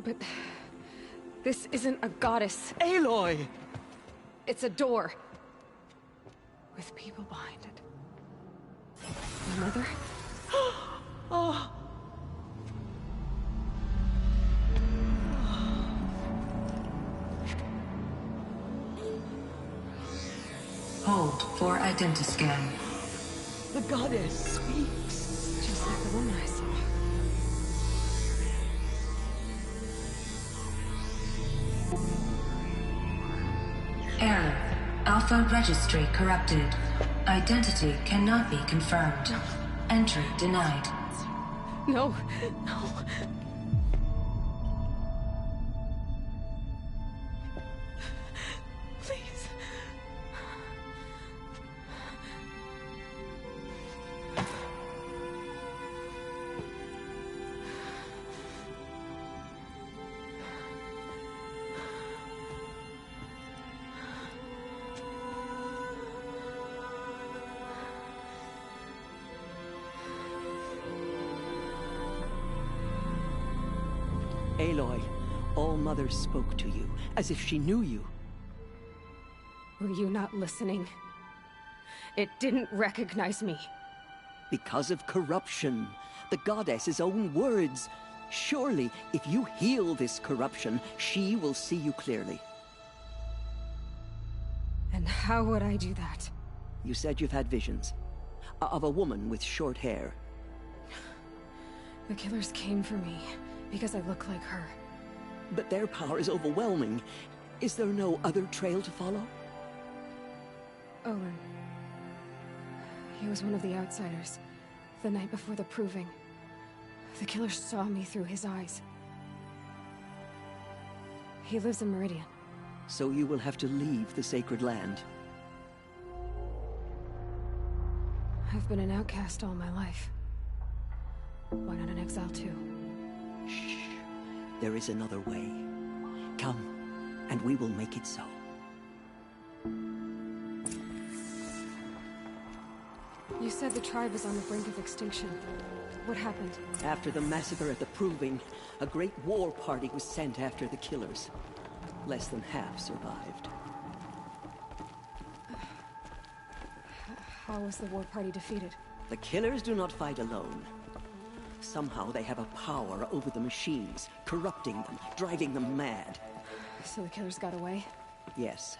But... this isn't a goddess. Aloy! It's a door. With people behind it. My mother? Oh! Hold for identiscan. The goddess speaks. Just like the woman I saw. Error. Alpha registry corrupted. Identity cannot be confirmed. Entry denied. No, no. Please. Aloy, All-Mother spoke to you, as if she knew you. Were you not listening? It didn't recognize me. Because of corruption. The goddess's own words. Surely, if you heal this corruption, she will see you clearly. And how would I do that? You said you've had visions. Of a woman with short hair. The killers came for me, because I look like her. But their power is overwhelming. Is there no other trail to follow? Owen. He was one of the outsiders. The night before the Proving. The killers saw me through his eyes. He lives in Meridian. So you will have to leave the sacred land. I've been an outcast all my life. Why not an exile too? Shh. There is another way. Come, and we will make it so. You said the tribe was on the brink of extinction. What happened? After the massacre at the Proving, a great war party was sent after the killers. Less than half survived. How was the war party defeated? The killers do not fight alone. Somehow they have a power over the machines, corrupting them, driving them mad. So the killers got away? Yes.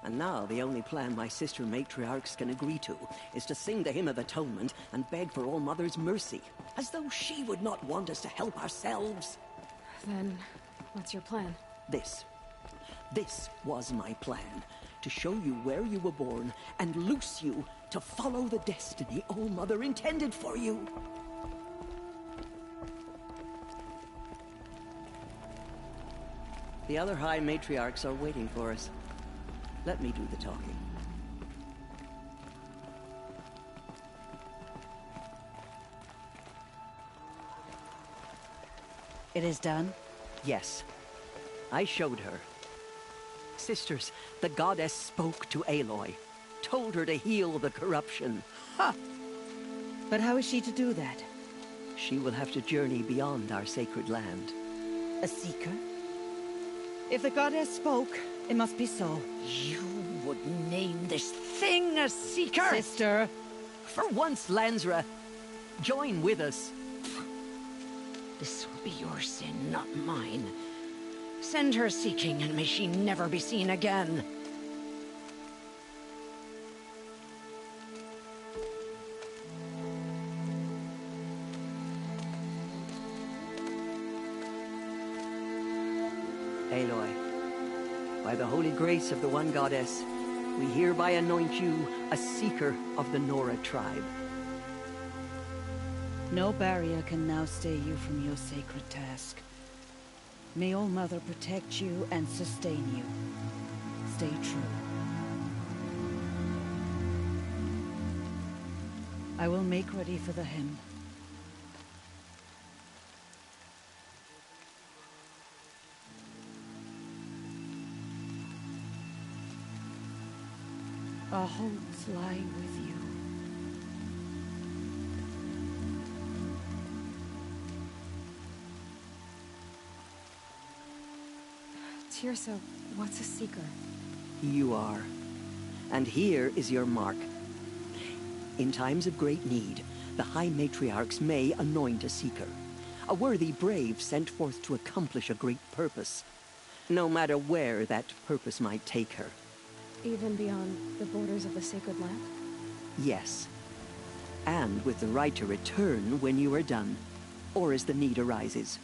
And now the only plan my sister matriarchs can agree to is to sing the Hymn of Atonement and beg for All Mother's mercy, as though she would not want us to help ourselves. Then, what's your plan? This was my plan. To show you where you were born and loose you to follow the destiny All Mother intended for you. The other High Matriarchs are waiting for us. Let me do the talking. It is done? Yes. I showed her. Sisters, the goddess spoke to Aloy, told her to heal the corruption. Ha! But how is she to do that? She will have to journey beyond our sacred land. A seeker? If the goddess spoke, it must be so. You would name this thing a seeker? Sister! For once, Lansra, join with us. This will be your sin, not mine. Send her seeking, and may she never be seen again. Aloy, by the holy grace of the one goddess, we hereby anoint you a seeker of the Nora tribe. No barrier can now stay you from your sacred task. May All Mother protect you and sustain you. Stay true. I will make ready for the hymn. Our hopes lie with you. Tirsa, what's a seeker? You are. And here is your mark. In times of great need, the High Matriarchs may anoint a seeker. A worthy brave sent forth to accomplish a great purpose. No matter where that purpose might take her. Even beyond the borders of the sacred land? Yes. And with the right to return when you are done, or as the need arises.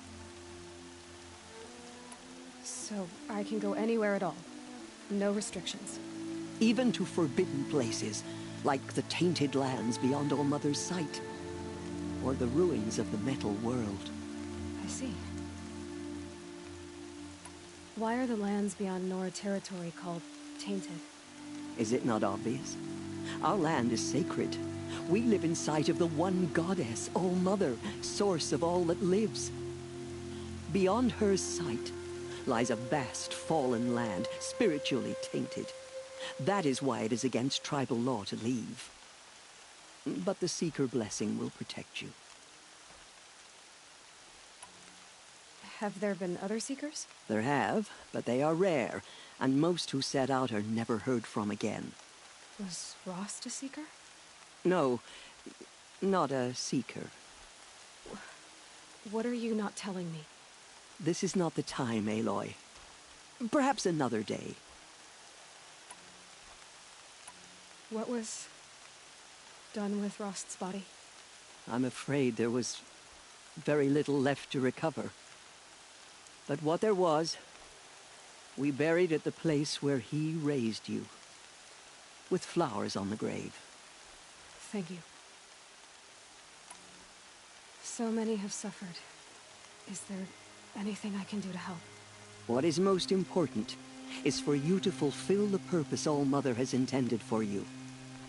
So I can go anywhere at all? No restrictions? Even to forbidden places, like the tainted lands beyond All Mother's sight. Or the ruins of the metal world. I see. Why are the lands beyond Nora territory called tainted? Is it not obvious? Our land is sacred. We live in sight of the one goddess, All Mother, source of all that lives. Beyond her sight lies a vast fallen land, spiritually tainted. That is why it is against tribal law to leave. But the Seeker blessing will protect you. Have there been other Seekers? There have, but they are rare, and most who set out are never heard from again. Was Rost a Seeker? No, not a Seeker. What are you not telling me? This is not the time, Aloy. Perhaps another day. What was done with Rost's body? I'm afraid there was very little left to recover. But what there was, we buried at the place where he raised you, with flowers on the grave. Thank you. So many have suffered. Is there anything I can do to help? What is most important is for you to fulfill the purpose All Mother has intended for you.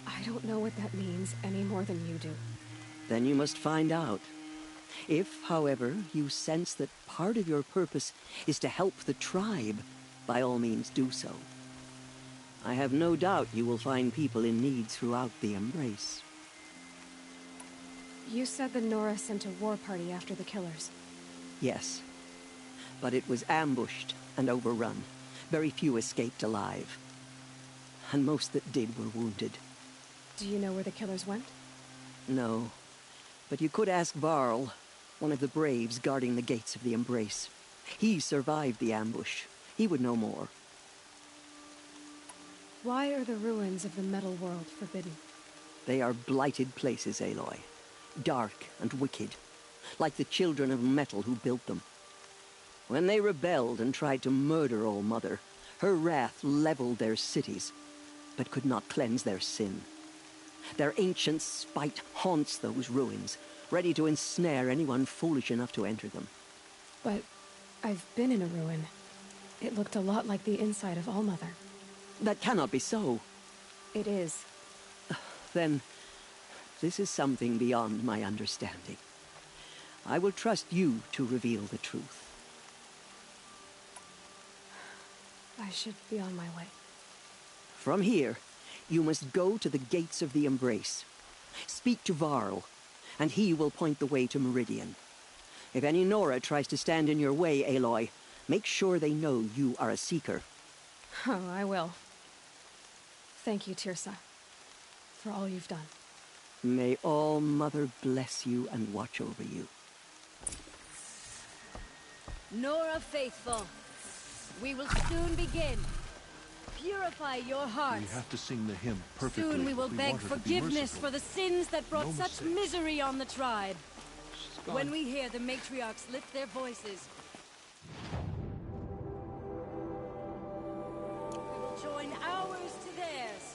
I don't know what that means any more than you do. Then you must find out. If, however, you sense that part of your purpose is to help the tribe, by all means do so. I have no doubt you will find people in need throughout the Embrace. You said the Nora sent a war party after the killers. Yes, but it was ambushed and overrun. Very few escaped alive. And most that did were wounded. Do you know where the killers went? No, But you could ask Varl, one of the braves guarding the gates of the Embrace. He survived the ambush. He would know more. Why are the ruins of the metal world forbidden? They are blighted places, Aloy. Dark and wicked, like the children of metal who built them. When they rebelled and tried to murder All Mother, her wrath leveled their cities, but could not cleanse their sin. Their ancient spite haunts those ruins, ready to ensnare anyone foolish enough to enter them. But I've been in a ruin. It looked a lot like the inside of All Mother. That cannot be so. It is. Then, this is something beyond my understanding. I will trust you to reveal the truth. I should be on my way. From here, you must go to the gates of the Embrace. Speak to Varl, and he will point the way to Meridian. If any Nora tries to stand in your way, Aloy, make sure they know you are a Seeker. Oh, I will. Thank you, Tirsa, for all you've done. May All Mother bless you and watch over you. Nora Faithful, we will soon begin. Purify your hearts. We have to sing the hymn perfectly. Soon we will beg want her to be forgiveness merciful. for the sins that brought No such mistakes. misery on the tribe. gone. When we hear the matriarchs lift their voices, we will join ours to theirs.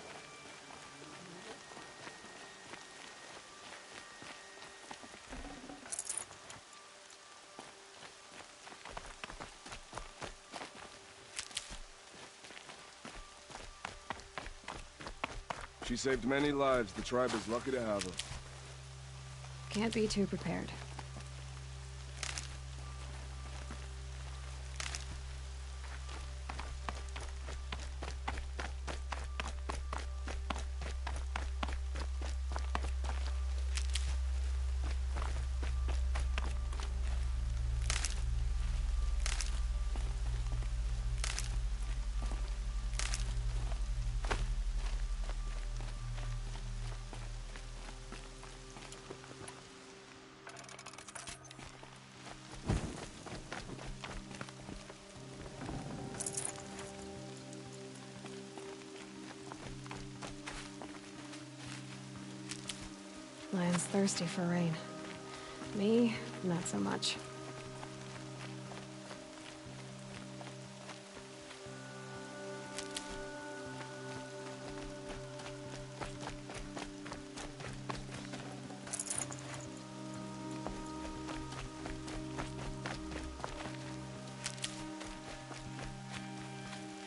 She saved many lives. The tribe is lucky to have her. Can't be too prepared. Lion's thirsty for rain. Me, not so much.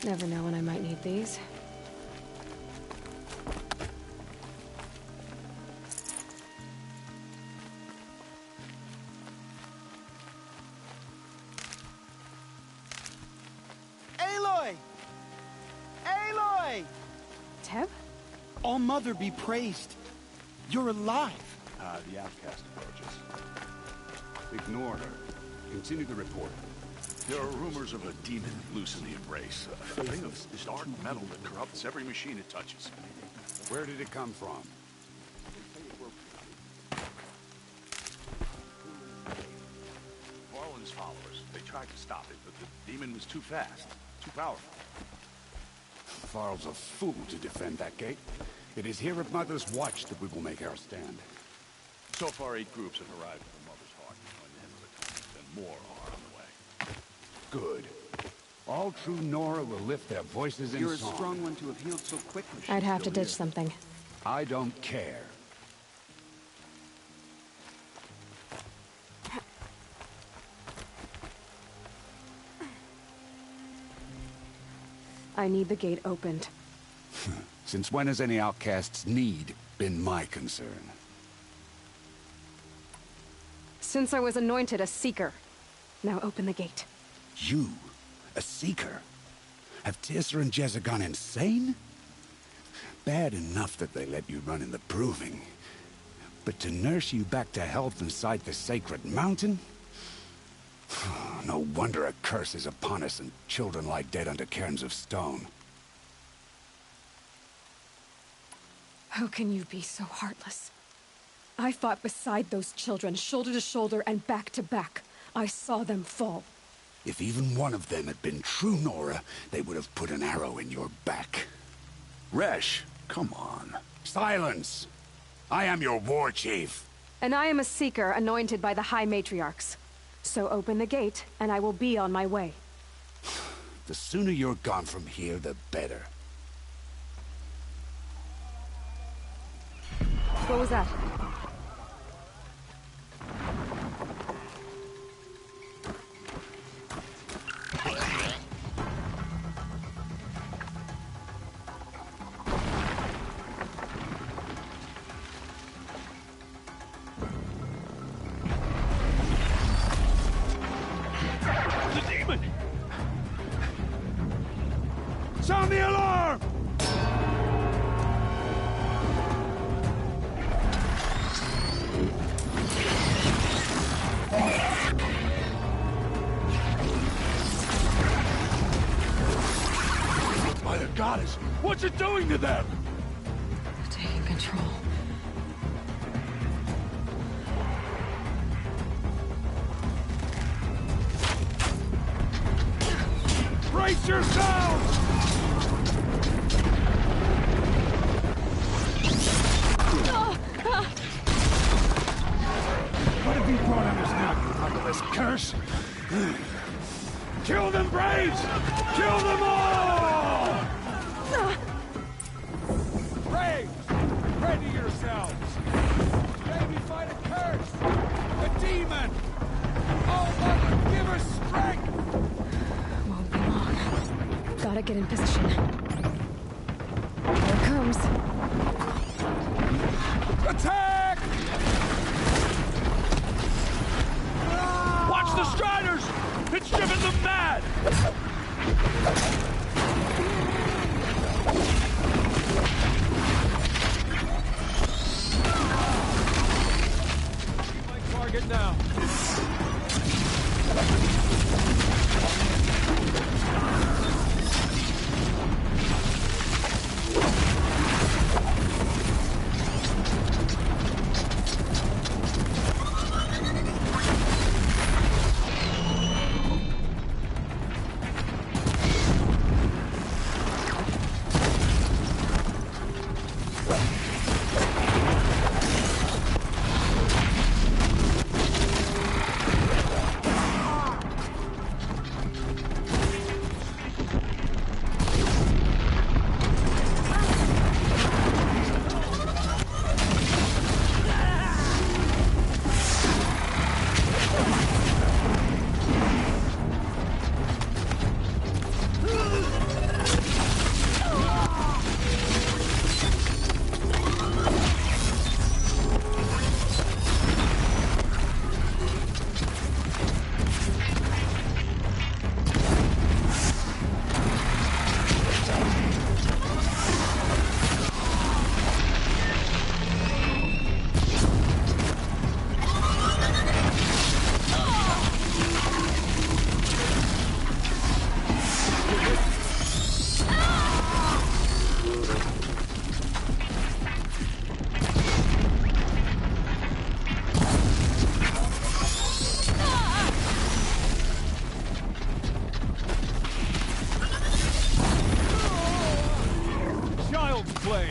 Never know when I might need these. Aloy! Aloy! Teb? All Mother be praised. You're alive. The outcast approaches. Ignore her. Continue the report. There are rumors of a demon loose in the Embrace. A thing of dark metal that corrupts every machine it touches. Where did it come from? Varlin's followers. They tried to stop it, but the demon was too fast. Too powerful. Varl's a fool to defend that gate. It is here at Mother's Watch that we will make our stand. So far, 8 groups have arrived at the Mother's Heart, and more are on the way. Good. All true Nora will lift their voices in You're a song. strong one to have healed so quickly. I'd have to ditch something. I don't care. I need the gate opened. Since when has any outcast's need been my concern? Since I was anointed a Seeker. Now open the gate. You? A Seeker? Have Tirsa and Jezza gone insane? Bad enough that they let you run in the Proving. But to nurse you back to health inside the Sacred Mountain? No wonder a curse is upon us and children lie dead under cairns of stone. How can you be so heartless? I fought beside those children, shoulder to shoulder and back to back. I saw them fall. If even one of them had been true Nora, they would have put an arrow in your back. Resh, come on. Silence! I am your war chief. And I am a seeker anointed by the High Matriarchs. So open the gate, and I will be on my way. The sooner you're gone from here, the better. What was that? The demon! Sound the alarm! By the goddess, what's it doing to them? Taking control. Brace yourselves! What have you brought on us now, you motherless curse? Kill them, Braves! Kill them all! Braves, ready yourselves! Today we fight a curse! A demon! Oh, Mother, give us strength! Won't be long. Gotta get in position. Here it comes. Attack! Watch the Striders! It's driven them mad! My target now. Child's play!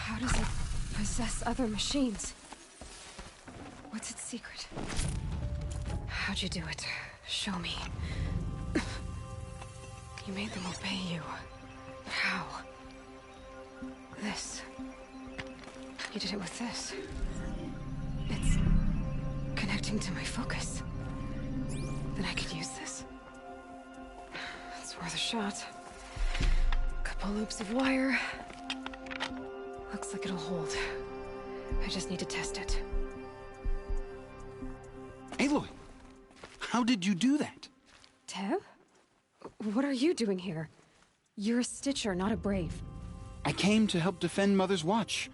How does it possess other machines? What's its secret? How'd you do it? Show me. You made them obey you. But how? This. You did it with this. It's connecting to my focus. Then I could use this. It's worth a shot. Couple loops of wire. Looks like it'll hold. I just need to test it. Aloy, how did you do that? Teb? What are you doing here? You're a Stitcher, not a Brave. I came to help defend Mother's Watch,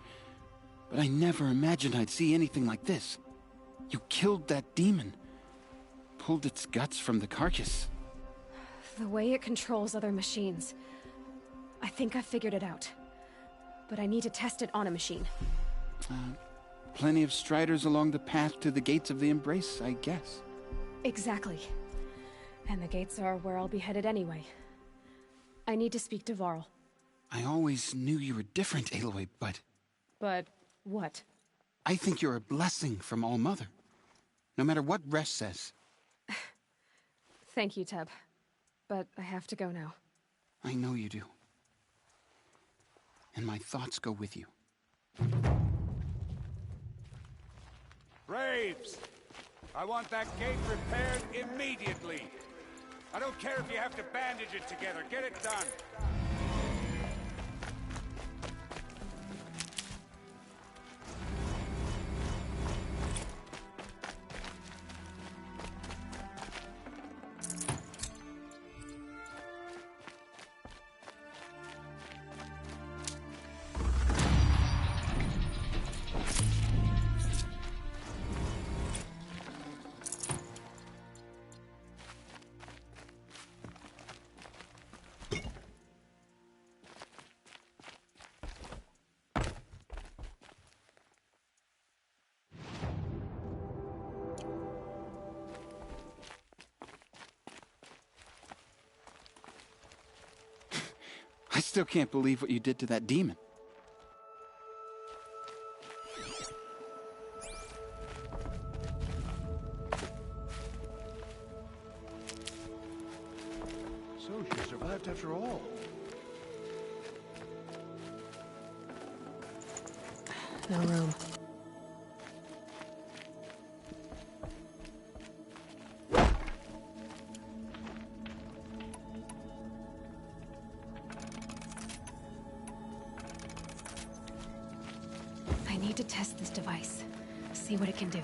but I never imagined I'd see anything like this. You killed that demon, pulled its guts from the carcass. The way it controls other machines. I think I figured it out. But I need to test it on a machine. Plenty of striders along the path to the gates of the Embrace, I guess. Exactly. And the gates are where I'll be headed anyway. I need to speak to Varl. I always knew you were different, Aloy, but... But what? I think you're a blessing from All-Mother. No matter what Resh says. Thank you, Teb. But I have to go now. I know you do. And my thoughts go with you. Braves! I want that gate repaired immediately. I don't care if you have to bandage it together. Get it done. I still can't believe what you did to that demon. So she survived after all. No room. I need to test this device. See what it can do.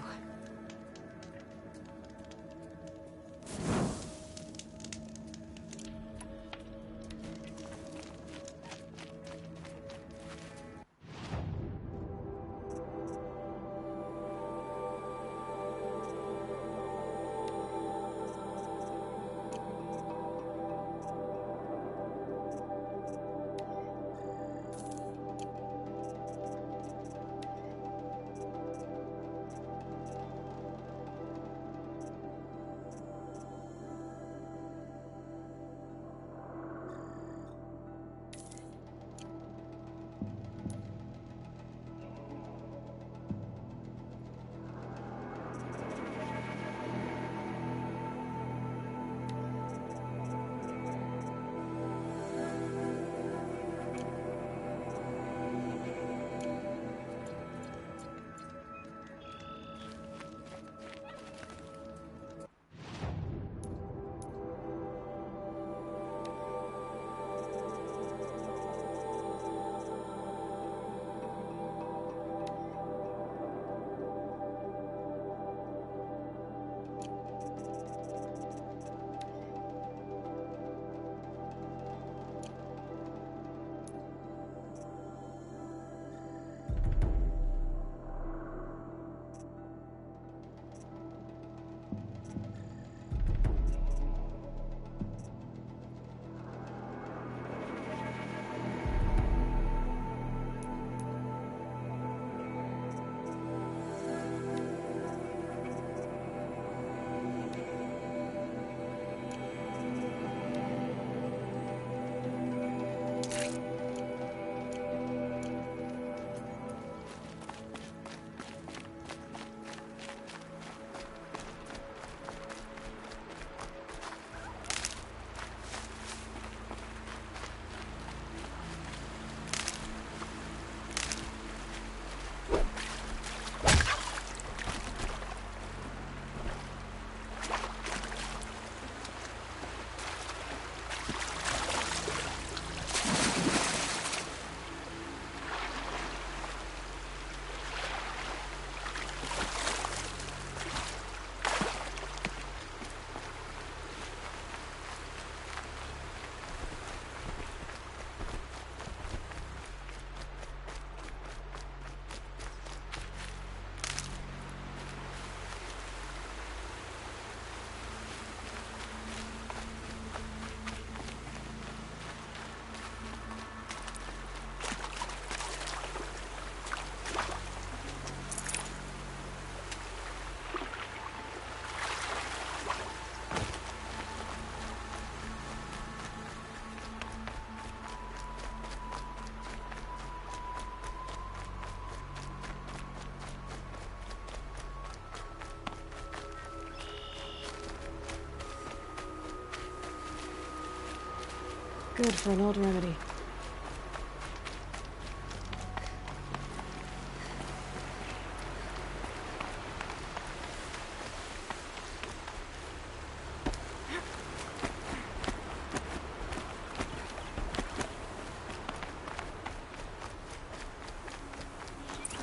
good for an old remedy.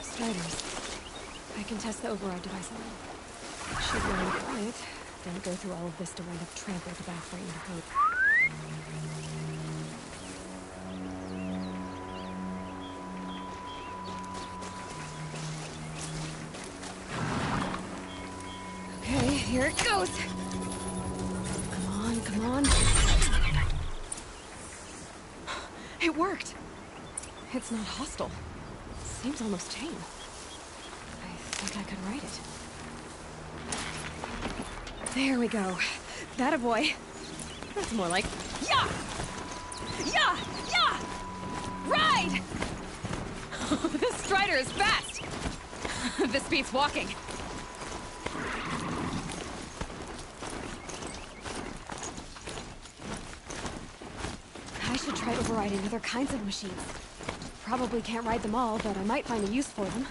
Striders. I can test the override device on them. Should remain quiet. Don't go through all of this to wind up trampled by a frightened hope. Okay, here it goes! Come on, come on. It worked! It's not hostile. Seems almost tame. I think I could ride it. There we go. That a boy. That's more like... Yeah! Yeah! Yeah! Ride! This strider is fast! This beats walking. I should try overriding other kinds of machines. Probably can't ride them all, but I might find a use for them.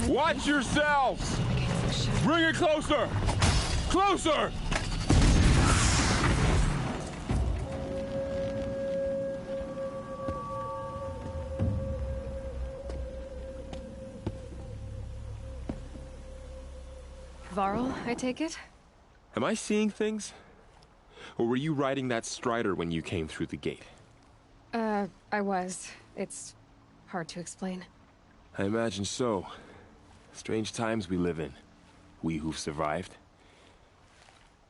Watch yourselves! Bring it closer! Closer! Varl, I take it? Am I seeing things? Or were you riding that strider when you came through the gate? I was. It's hard to explain. I imagine so. Strange times we live in. We who've survived.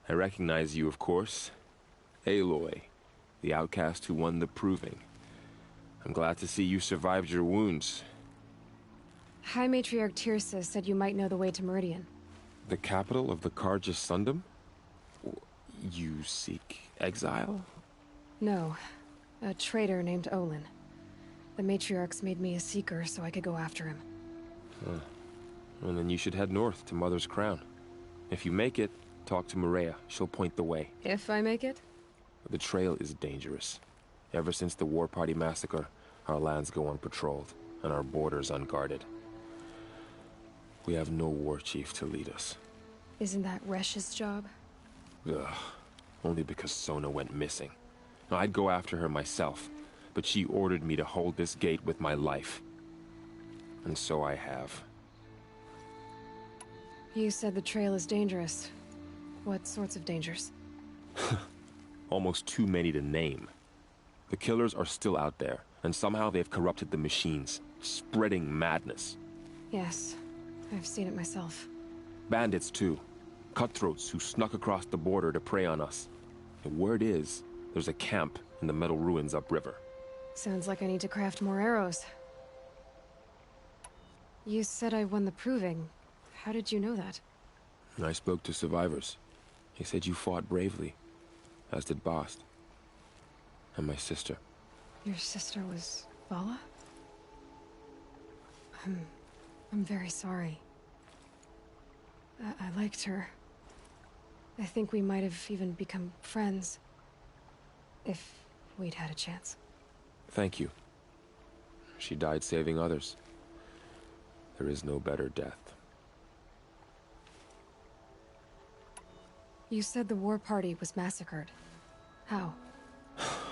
I recognize you, of course. Aloy, the outcast who won the proving. I'm glad to see you survived your wounds. High Matriarch Tirsa said you might know the way to Meridian. The capital of the Carja Sundom? You seek exile? No. A traitor named Olin. The Matriarchs made me a seeker so I could go after him. Huh. Well, then you should head north to Mother's Crown. If you make it, talk to Maria. She'll point the way. If I make it? The trail is dangerous. Ever since the War Party massacre, our lands go unpatrolled, and our borders unguarded. We have no war chief to lead us. Isn't that Resh's job? Ugh. Only because Sona went missing. Now, I'd go after her myself, but she ordered me to hold this gate with my life. And so I have. You said the trail is dangerous. What sorts of dangers? Almost too many to name. The killers are still out there, and somehow they've corrupted the machines, spreading madness. Yes, I've seen it myself. Bandits, too. Cutthroats who snuck across the border to prey on us. The word is, there's a camp in the metal ruins upriver. Sounds like I need to craft more arrows. You said I won the proving. How did you know that? I spoke to survivors. They said you fought bravely, as did Bast. And my sister. Your sister was Vala? I'm very sorry. I liked her. I think we might have even become friends. If we'd had a chance. Thank you. She died saving others. There is no better death. You said the war party was massacred. How?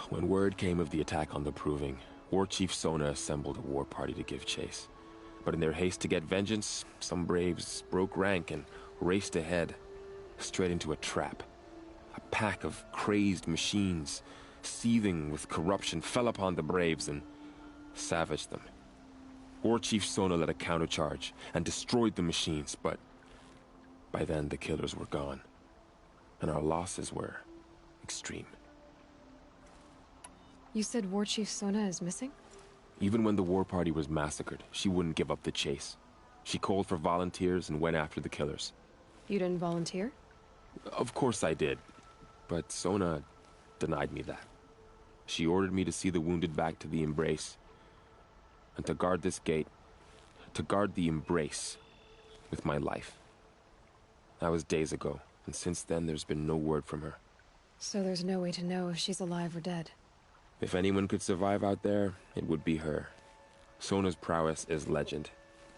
When word came of the attack on the Proving, War Chief Sona assembled a war party to give chase. But in their haste to get vengeance, some braves broke rank and raced ahead, straight into a trap. A pack of crazed machines, seething with corruption, fell upon the braves and savaged them. War Chief Sona led a countercharge and destroyed the machines, but by then the killers were gone, and our losses were extreme. You said War Chief Sona is missing? Even when the war party was massacred, she wouldn't give up the chase. She called for volunteers and went after the killers. You didn't volunteer? Of course I did, but Sona denied me that. She ordered me to see the wounded back to the Embrace, and to guard this gate, to guard the Embrace with my life. That was days ago, and since then there's been no word from her. So there's no way to know if she's alive or dead. If anyone could survive out there, it would be her. Sona's prowess is legend,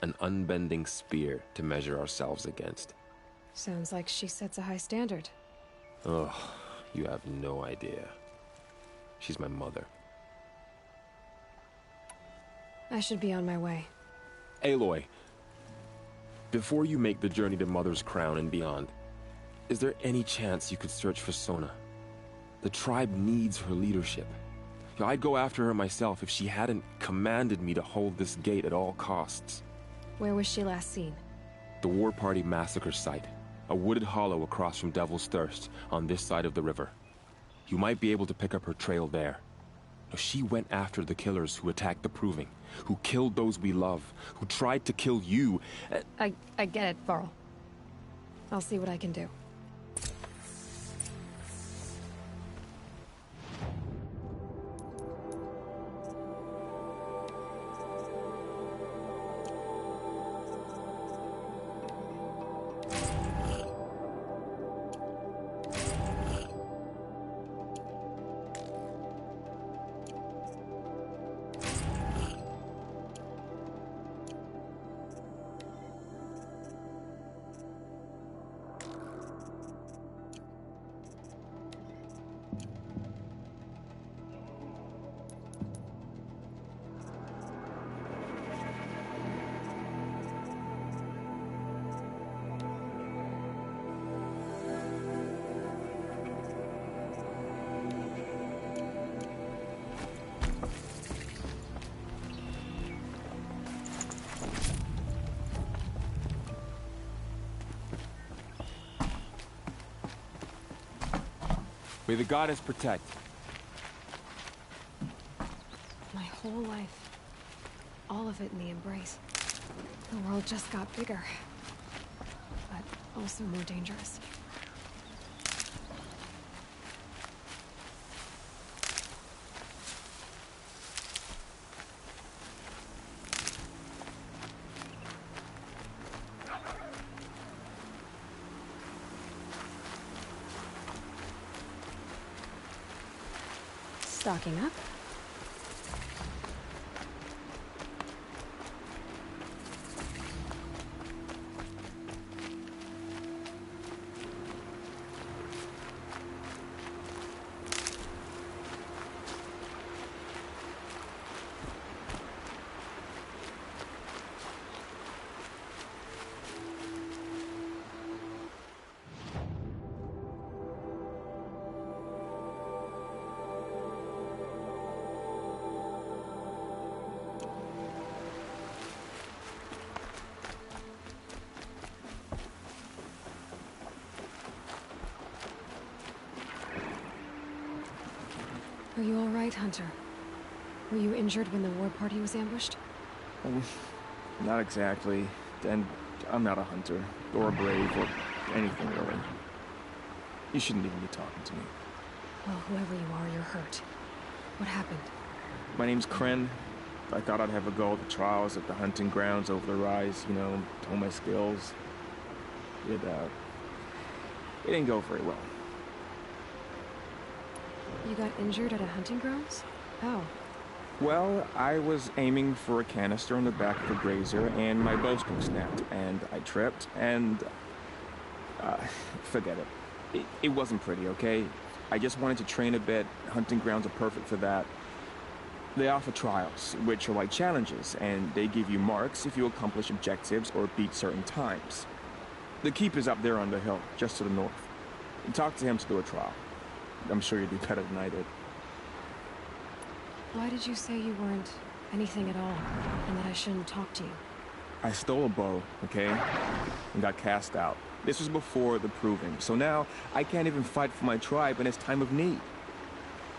an unbending spear to measure ourselves against. Sounds like she sets a high standard. Oh, you have no idea. She's my mother. I should be on my way. Aloy, before you make the journey to Mother's Crown and beyond, is there any chance you could search for Sona? The tribe needs her leadership. I'd go after her myself if she hadn't commanded me to hold this gate at all costs. Where was she last seen? The war party massacre site. A wooded hollow across from Devil's Thirst, on this side of the river. You might be able to pick up her trail there. She went after the killers who attacked the Proving, who killed those we love, who tried to kill you. I get it, Varl. I'll see what I can do. May the goddess protect. My whole life. All of it in the Embrace. The world just got bigger. But also more dangerous. Stocking up. Are you all right, Hunter? Were you injured when the war party was ambushed? Not exactly. And I'm not a hunter, or a brave, or anything really. You shouldn't even be talking to me. Well, whoever you are, you're hurt. What happened? My name's Kren. I thought I'd have a go at the trials at the hunting grounds over the rise, you know, hone my skills. It didn't go very well. You got injured at a hunting grounds? How? Well, I was aiming for a canister on the back of a grazer, and my bowstring snapped, and I tripped, and... forget it. It wasn't pretty, okay? I just wanted to train a bit. Hunting grounds are perfect for that. They offer trials, which are like challenges, and they give you marks if you accomplish objectives or beat certain times. The keep is up there on the hill, just to the north. Talk to him to do a trial. I'm sure you'd do better than I did. Why did you say you weren't anything at all, and that I shouldn't talk to you? I stole a bow, okay? And got cast out. This was before the proving, so now I can't even fight for my tribe in its time of need.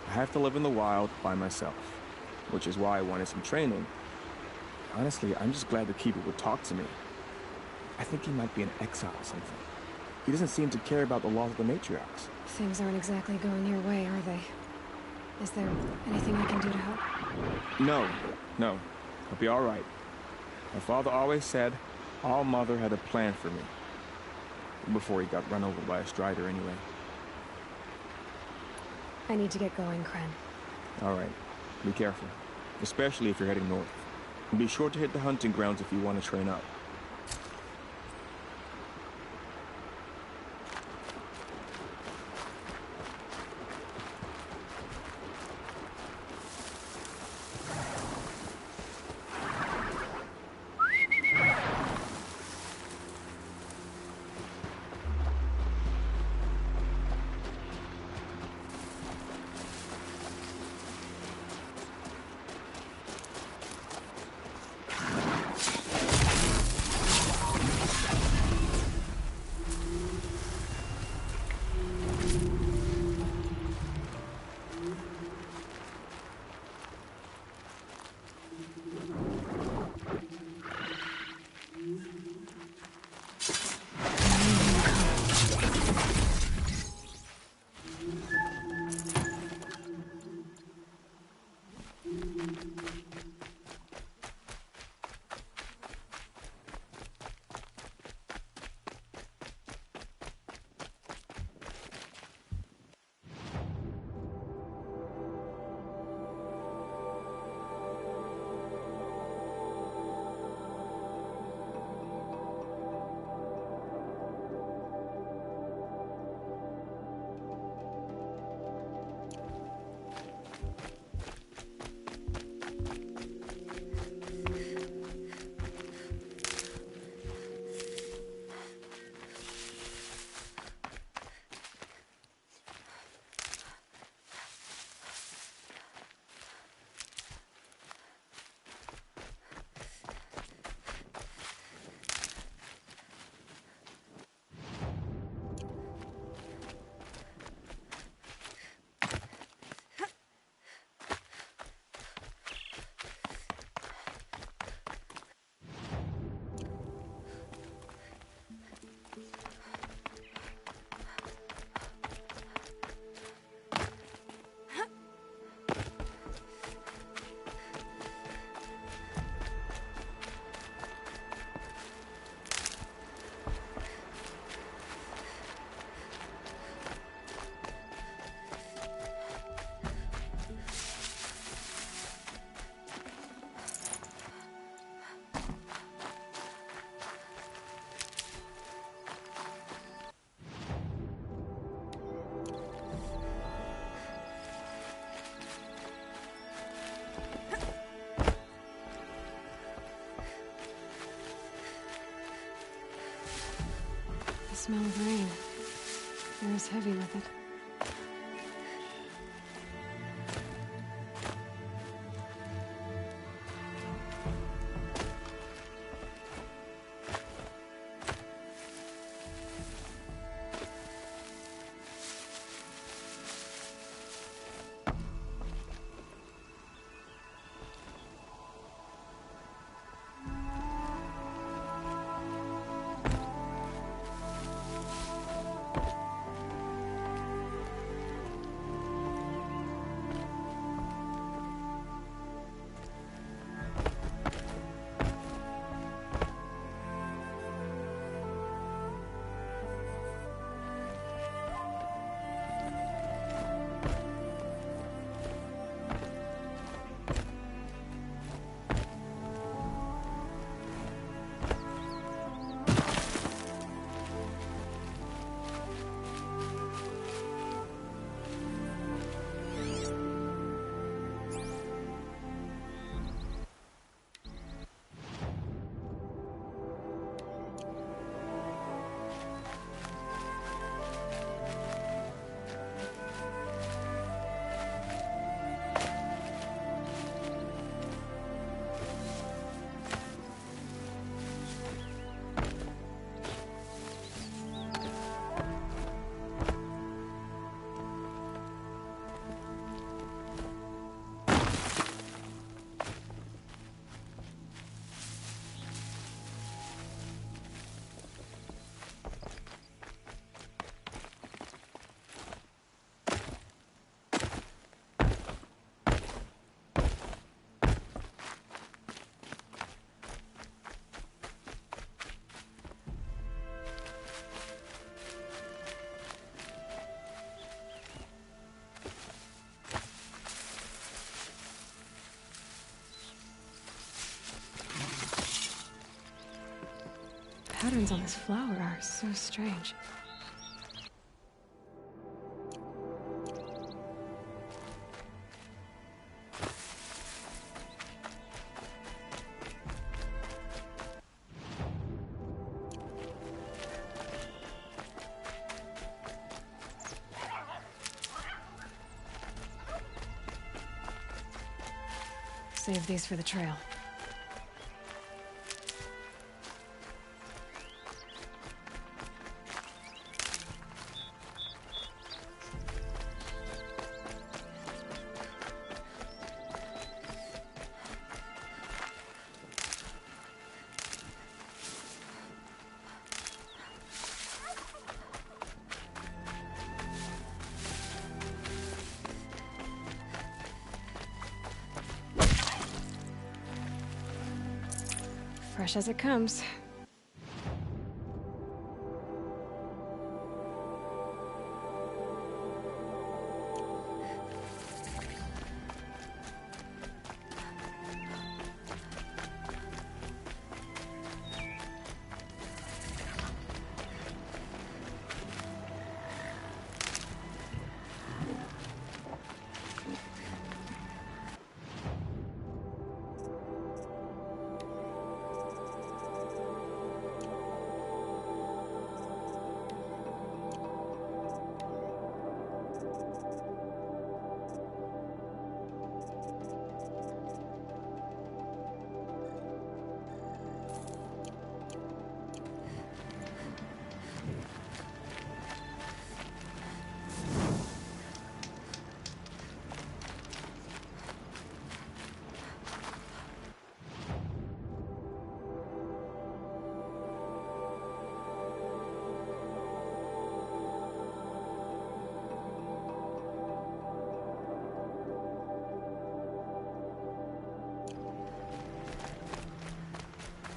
I have to live in the wild by myself, which is why I wanted some training. Honestly, I'm just glad the keeper would talk to me. I think he might be an exile or something. He doesn't seem to care about the laws of the matriarchs. Things aren't exactly going your way, are they? Is there anything I can do to help? No. I'll be all right. My father always said All Mother had a plan for me. Before he got run over by a strider, anyway. I need to get going, Kren. All right. Be careful. Especially if you're heading north. And be sure to hit the hunting grounds if you want to train up. The smell of rain. Air is heavy with it. patterns on this flower are so strange. Save these for the trail. Fresh as it comes.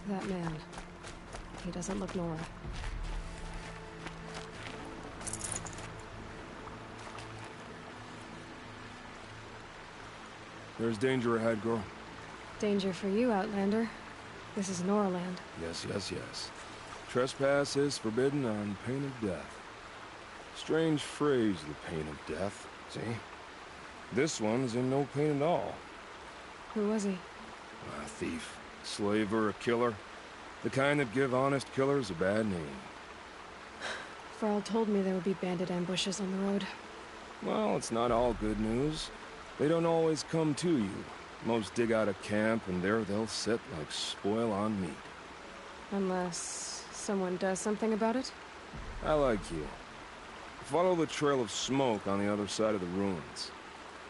That man. He doesn't look Nora. There's danger ahead, girl. Danger for you, Outlander. This is Nora land. Yes, yes, yes. Trespass is forbidden on pain of death. Strange phrase, the pain of death. See? This one's in no pain at all. Who was he? A thief. Slaver, a killer. The kind that give honest killers a bad name. Farrell told me there would be bandit ambushes on the road. Well, it's not all good news. They don't always come to you. Most dig out a camp, and there they'll sit like spoil on meat. Unless someone does something about it? I like you. Follow the trail of smoke on the other side of the ruins.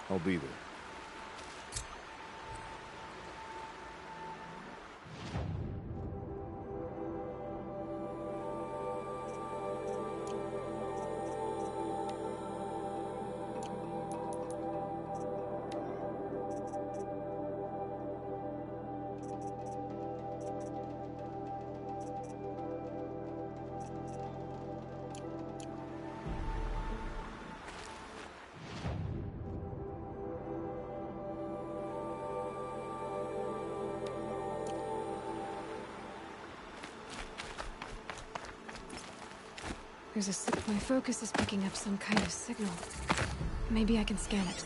I'll be there. My focus is picking up some kind of signal. Maybe I can scan it.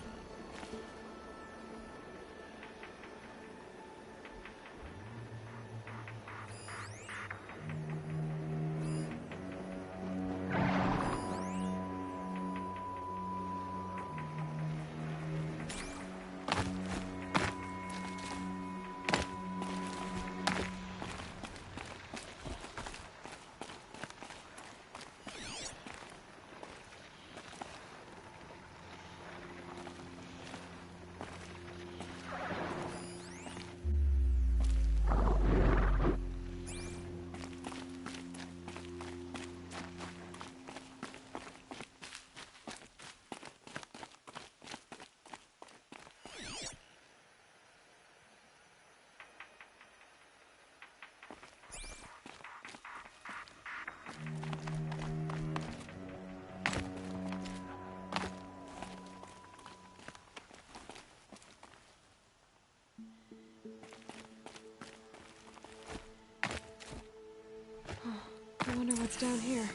wonder what's down here.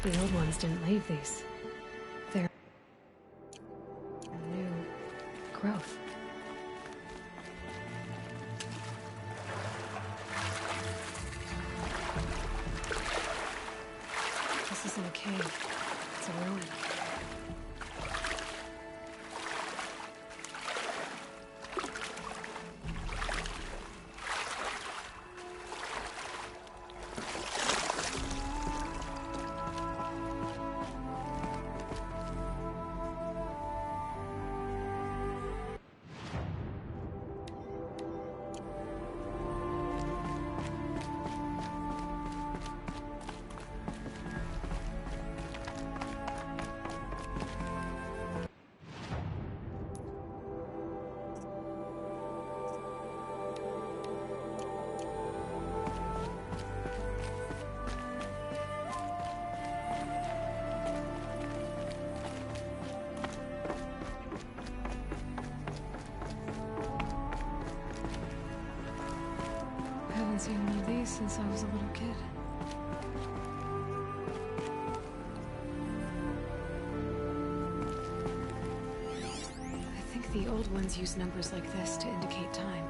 The old ones didn't leave these. They're new growth. This isn't a cave. It's a ruin. I haven't seen one of these since I was a little kid. I think the old ones use numbers like this to indicate time.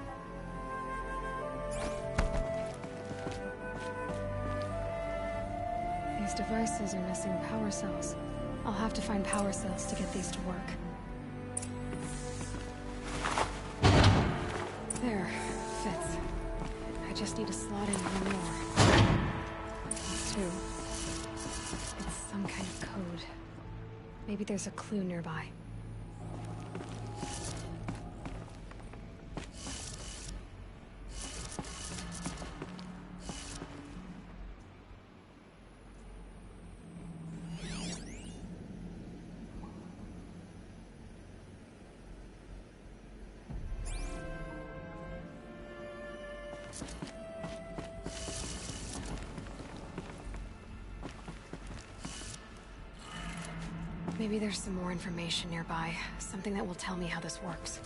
These devices are missing power cells. I'll have to find power cells to get these to work. There, fits. I just need to slot in one more. These two. It's some kind of code. Maybe there's a clue nearby. Maybe there's some more information nearby. Something that will tell me how this works.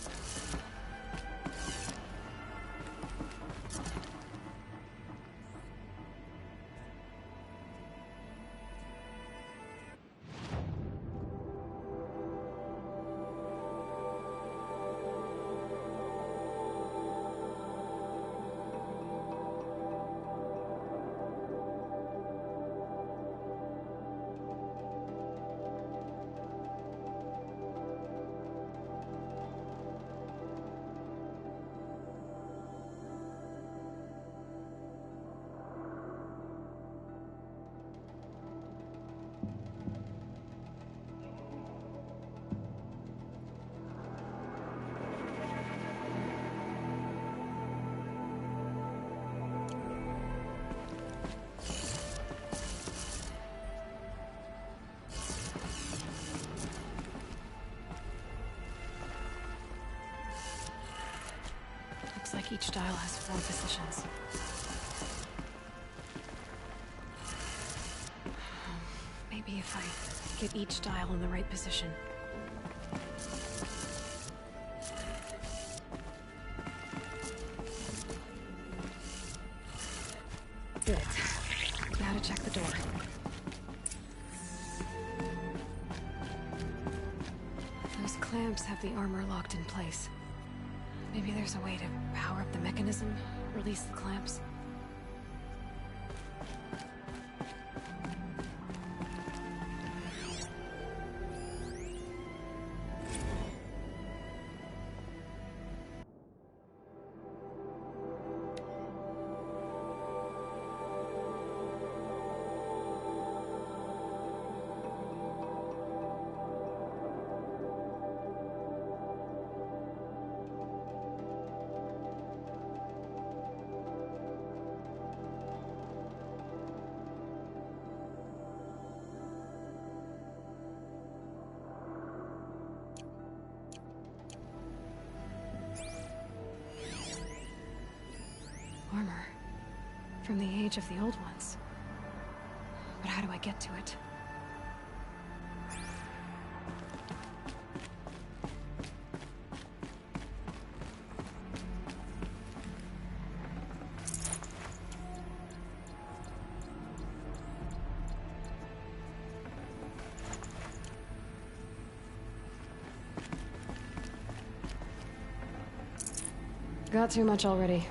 Looks like each dial has 4 positions. Maybe if I get each dial in the right position. Good. Now to check the door. Those clamps have the armor locked in place. Maybe there's a way to power up the mechanism, release the clamps. from the age of the old ones. But how do I get to it? Got too much already.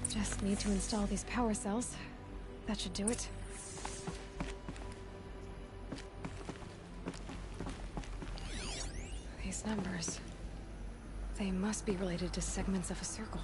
Just need to install these power cells. That should do it. These numbers... they must be related to segments of a circle.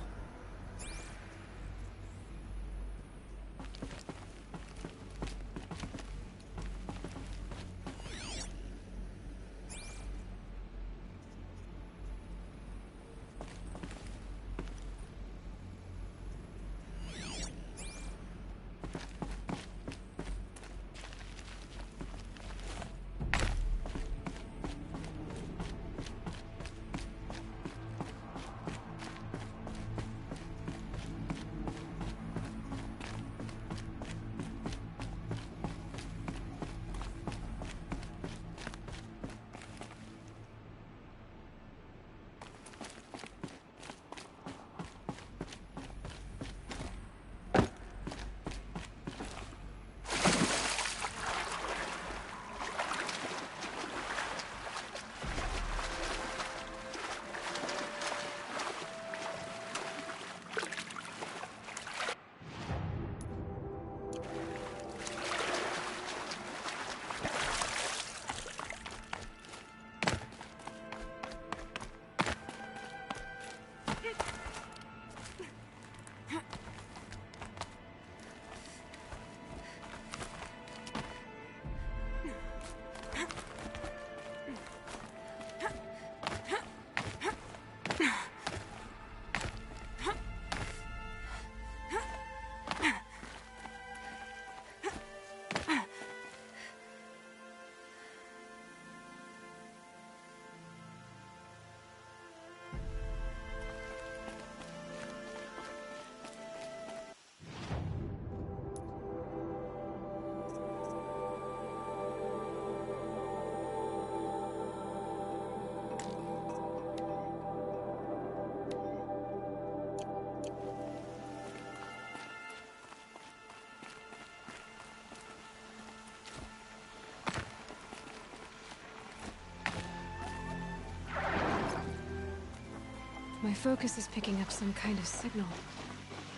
My focus is picking up some kind of signal.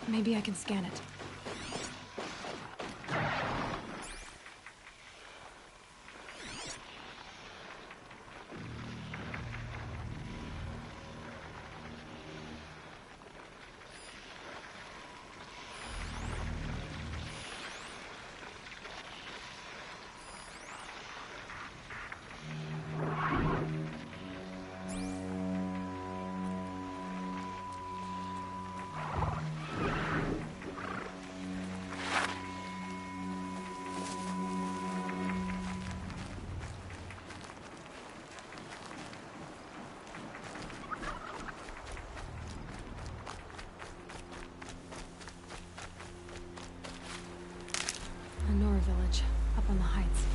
Maybe I can scan it. Village, up on the heights.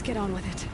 get on with it.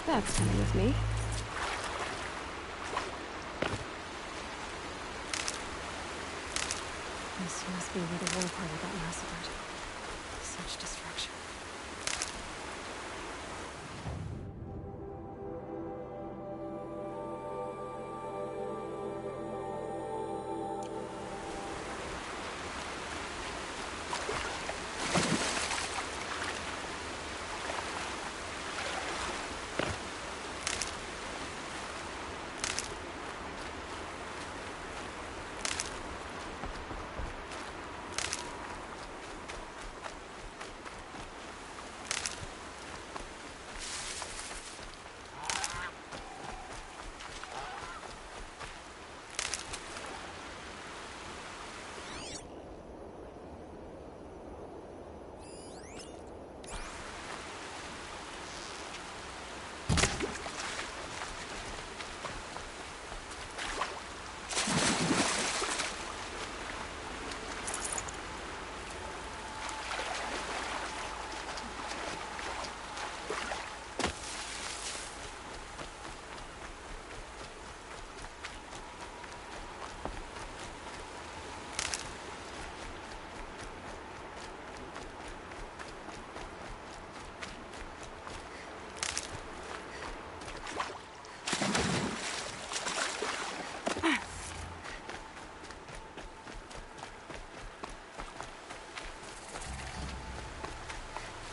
That's fine with me. This must be where the war party got massacred. Such destruction.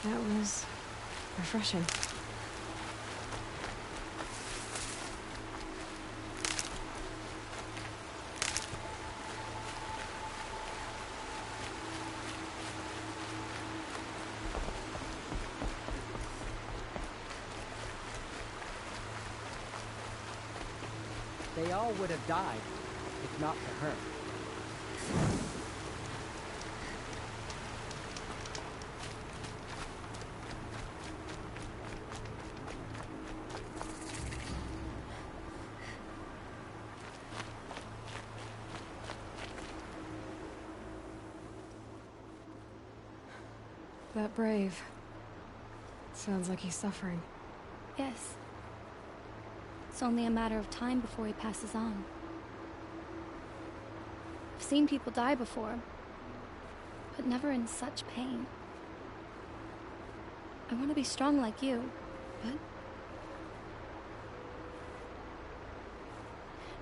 That was refreshing. They all would have died, if not for her. That brave. Sounds like he's suffering. Yes. It's only a matter of time before he passes on. I've seen people die before, but never in such pain. I want to be strong like you, but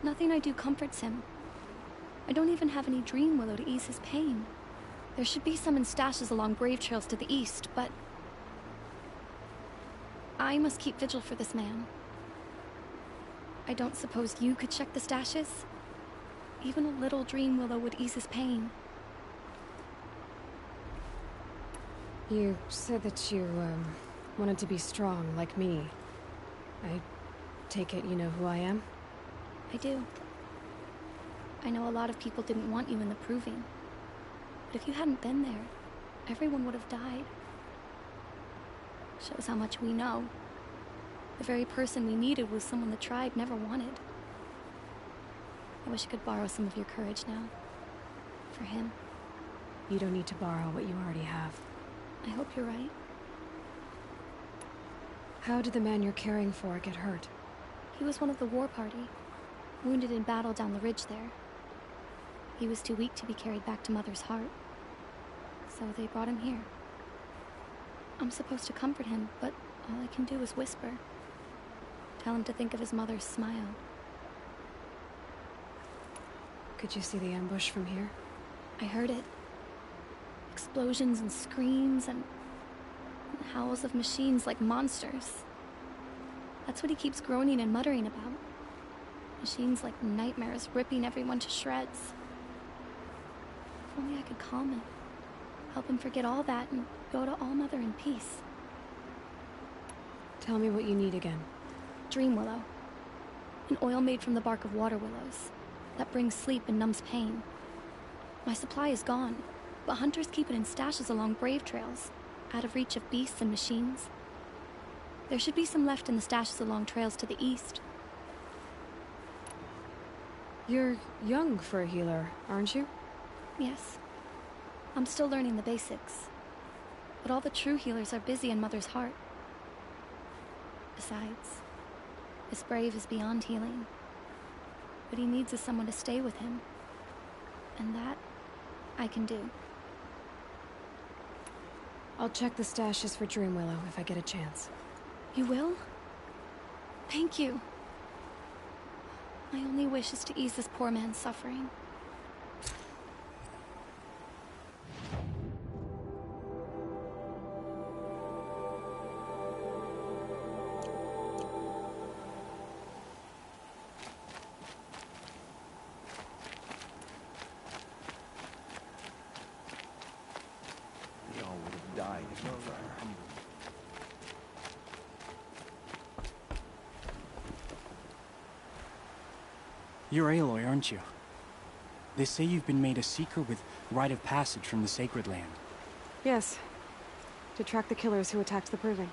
nothing I do comforts him. I don't even have any dream willow to ease his pain. There should be some in stashes along brave trails to the east, but I must keep vigil for this man. I don't suppose you could check the stashes? Even a little dream willow would ease his pain. You said that you, wanted to be strong, like me. I take it you know who I am? I do. I know a lot of people didn't want you in the Proving. But if you hadn't been there, everyone would have died. Shows how much we know. The very person we needed was someone the tribe never wanted. I wish I could borrow some of your courage now. For him. You don't need to borrow what you already have. I hope you're right. How did the man you're caring for get hurt? He was one of the war party, wounded in battle down the ridge there. He was too weak to be carried back to Mother's heart, so they brought him here. I'm supposed to comfort him, but all I can do is whisper. Tell him to think of his mother's smile. Could you see the ambush from here? I heard it. Explosions and screams and howls of machines like monsters. That's what he keeps groaning and muttering about. Machines like nightmares ripping everyone to shreds. If only I could calm him. Help him forget all that and go to All-Mother in peace. Tell me what you need again. Dream willow. An oil made from the bark of water willows that brings sleep and numbs pain. My supply is gone, but hunters keep it in stashes along brave trails, out of reach of beasts and machines. There should be some left in the stashes along trails to the east. You're young for a healer, aren't you? Yes. I'm still learning the basics. But all the true healers are busy in Mother's heart. Besides, this brave is beyond healing. What he needs is someone to stay with him. And that, I can do. I'll check the stashes for Dream Willow if I get a chance. You will? Thank you. My only wish is to ease this poor man's suffering. They all would have died if not for her. You're Aloy, aren't you? They say you've been made a seeker with rite of passage from the Sacred Land. Yes. To track the killers who attacked the Proving.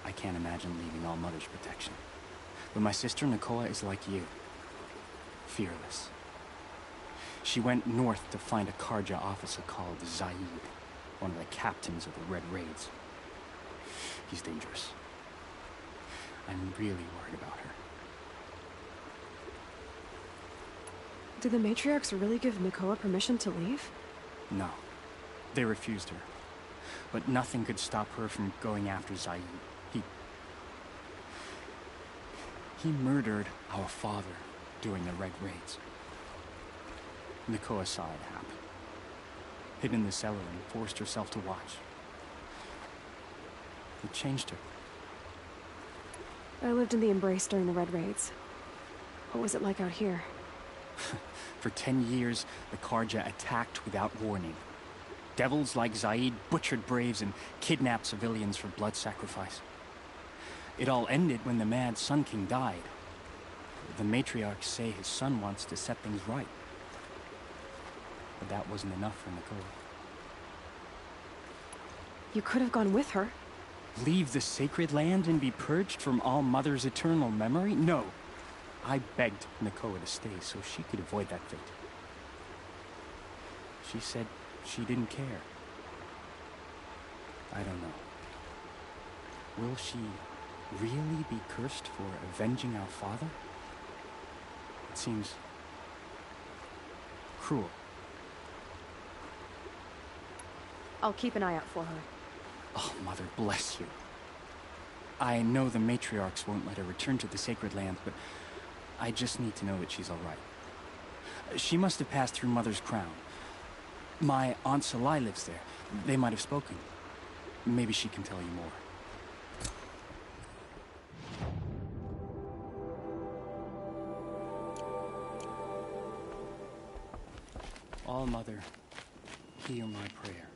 I can't imagine leaving All Mother's protection. But my sister Nakoa is like you. Fearless. She went north to find a Karja officer called Zaid, one of the captains of the Red Raids. He's dangerous. I'm really worried about her. Did the matriarchs really give Nakoa permission to leave? No. They refused her. But nothing could stop her from going after Zaid. He murdered our father during the Red Raids. Nakoa saw it happen. Hid in the cellar and forced herself to watch. It changed her. I lived in the Embrace during the Red Raids. What was it like out here? For 10 years, the Karja attacked without warning. Devils like Zaid butchered braves and kidnapped civilians for blood sacrifice. It all ended when the mad Sun King died. The matriarchs say his son wants to set things right. But that wasn't enough for Nakoa. You could have gone with her. Leave the Sacred Land and be purged from All Mother's eternal memory? No. I begged Nakoa to stay so she could avoid that fate. She said she didn't care. I don't know. Will she really be cursed for avenging our father? It seems cruel. I'll keep an eye out for her. Oh, Mother bless you. I know the matriarchs won't let her return to the Sacred Land, but I just need to know that she's all right. She must have passed through Mother's crown. My Aunt Salai lives there. They might have spoken. Maybe she can tell you more. All Mother, hear my prayer.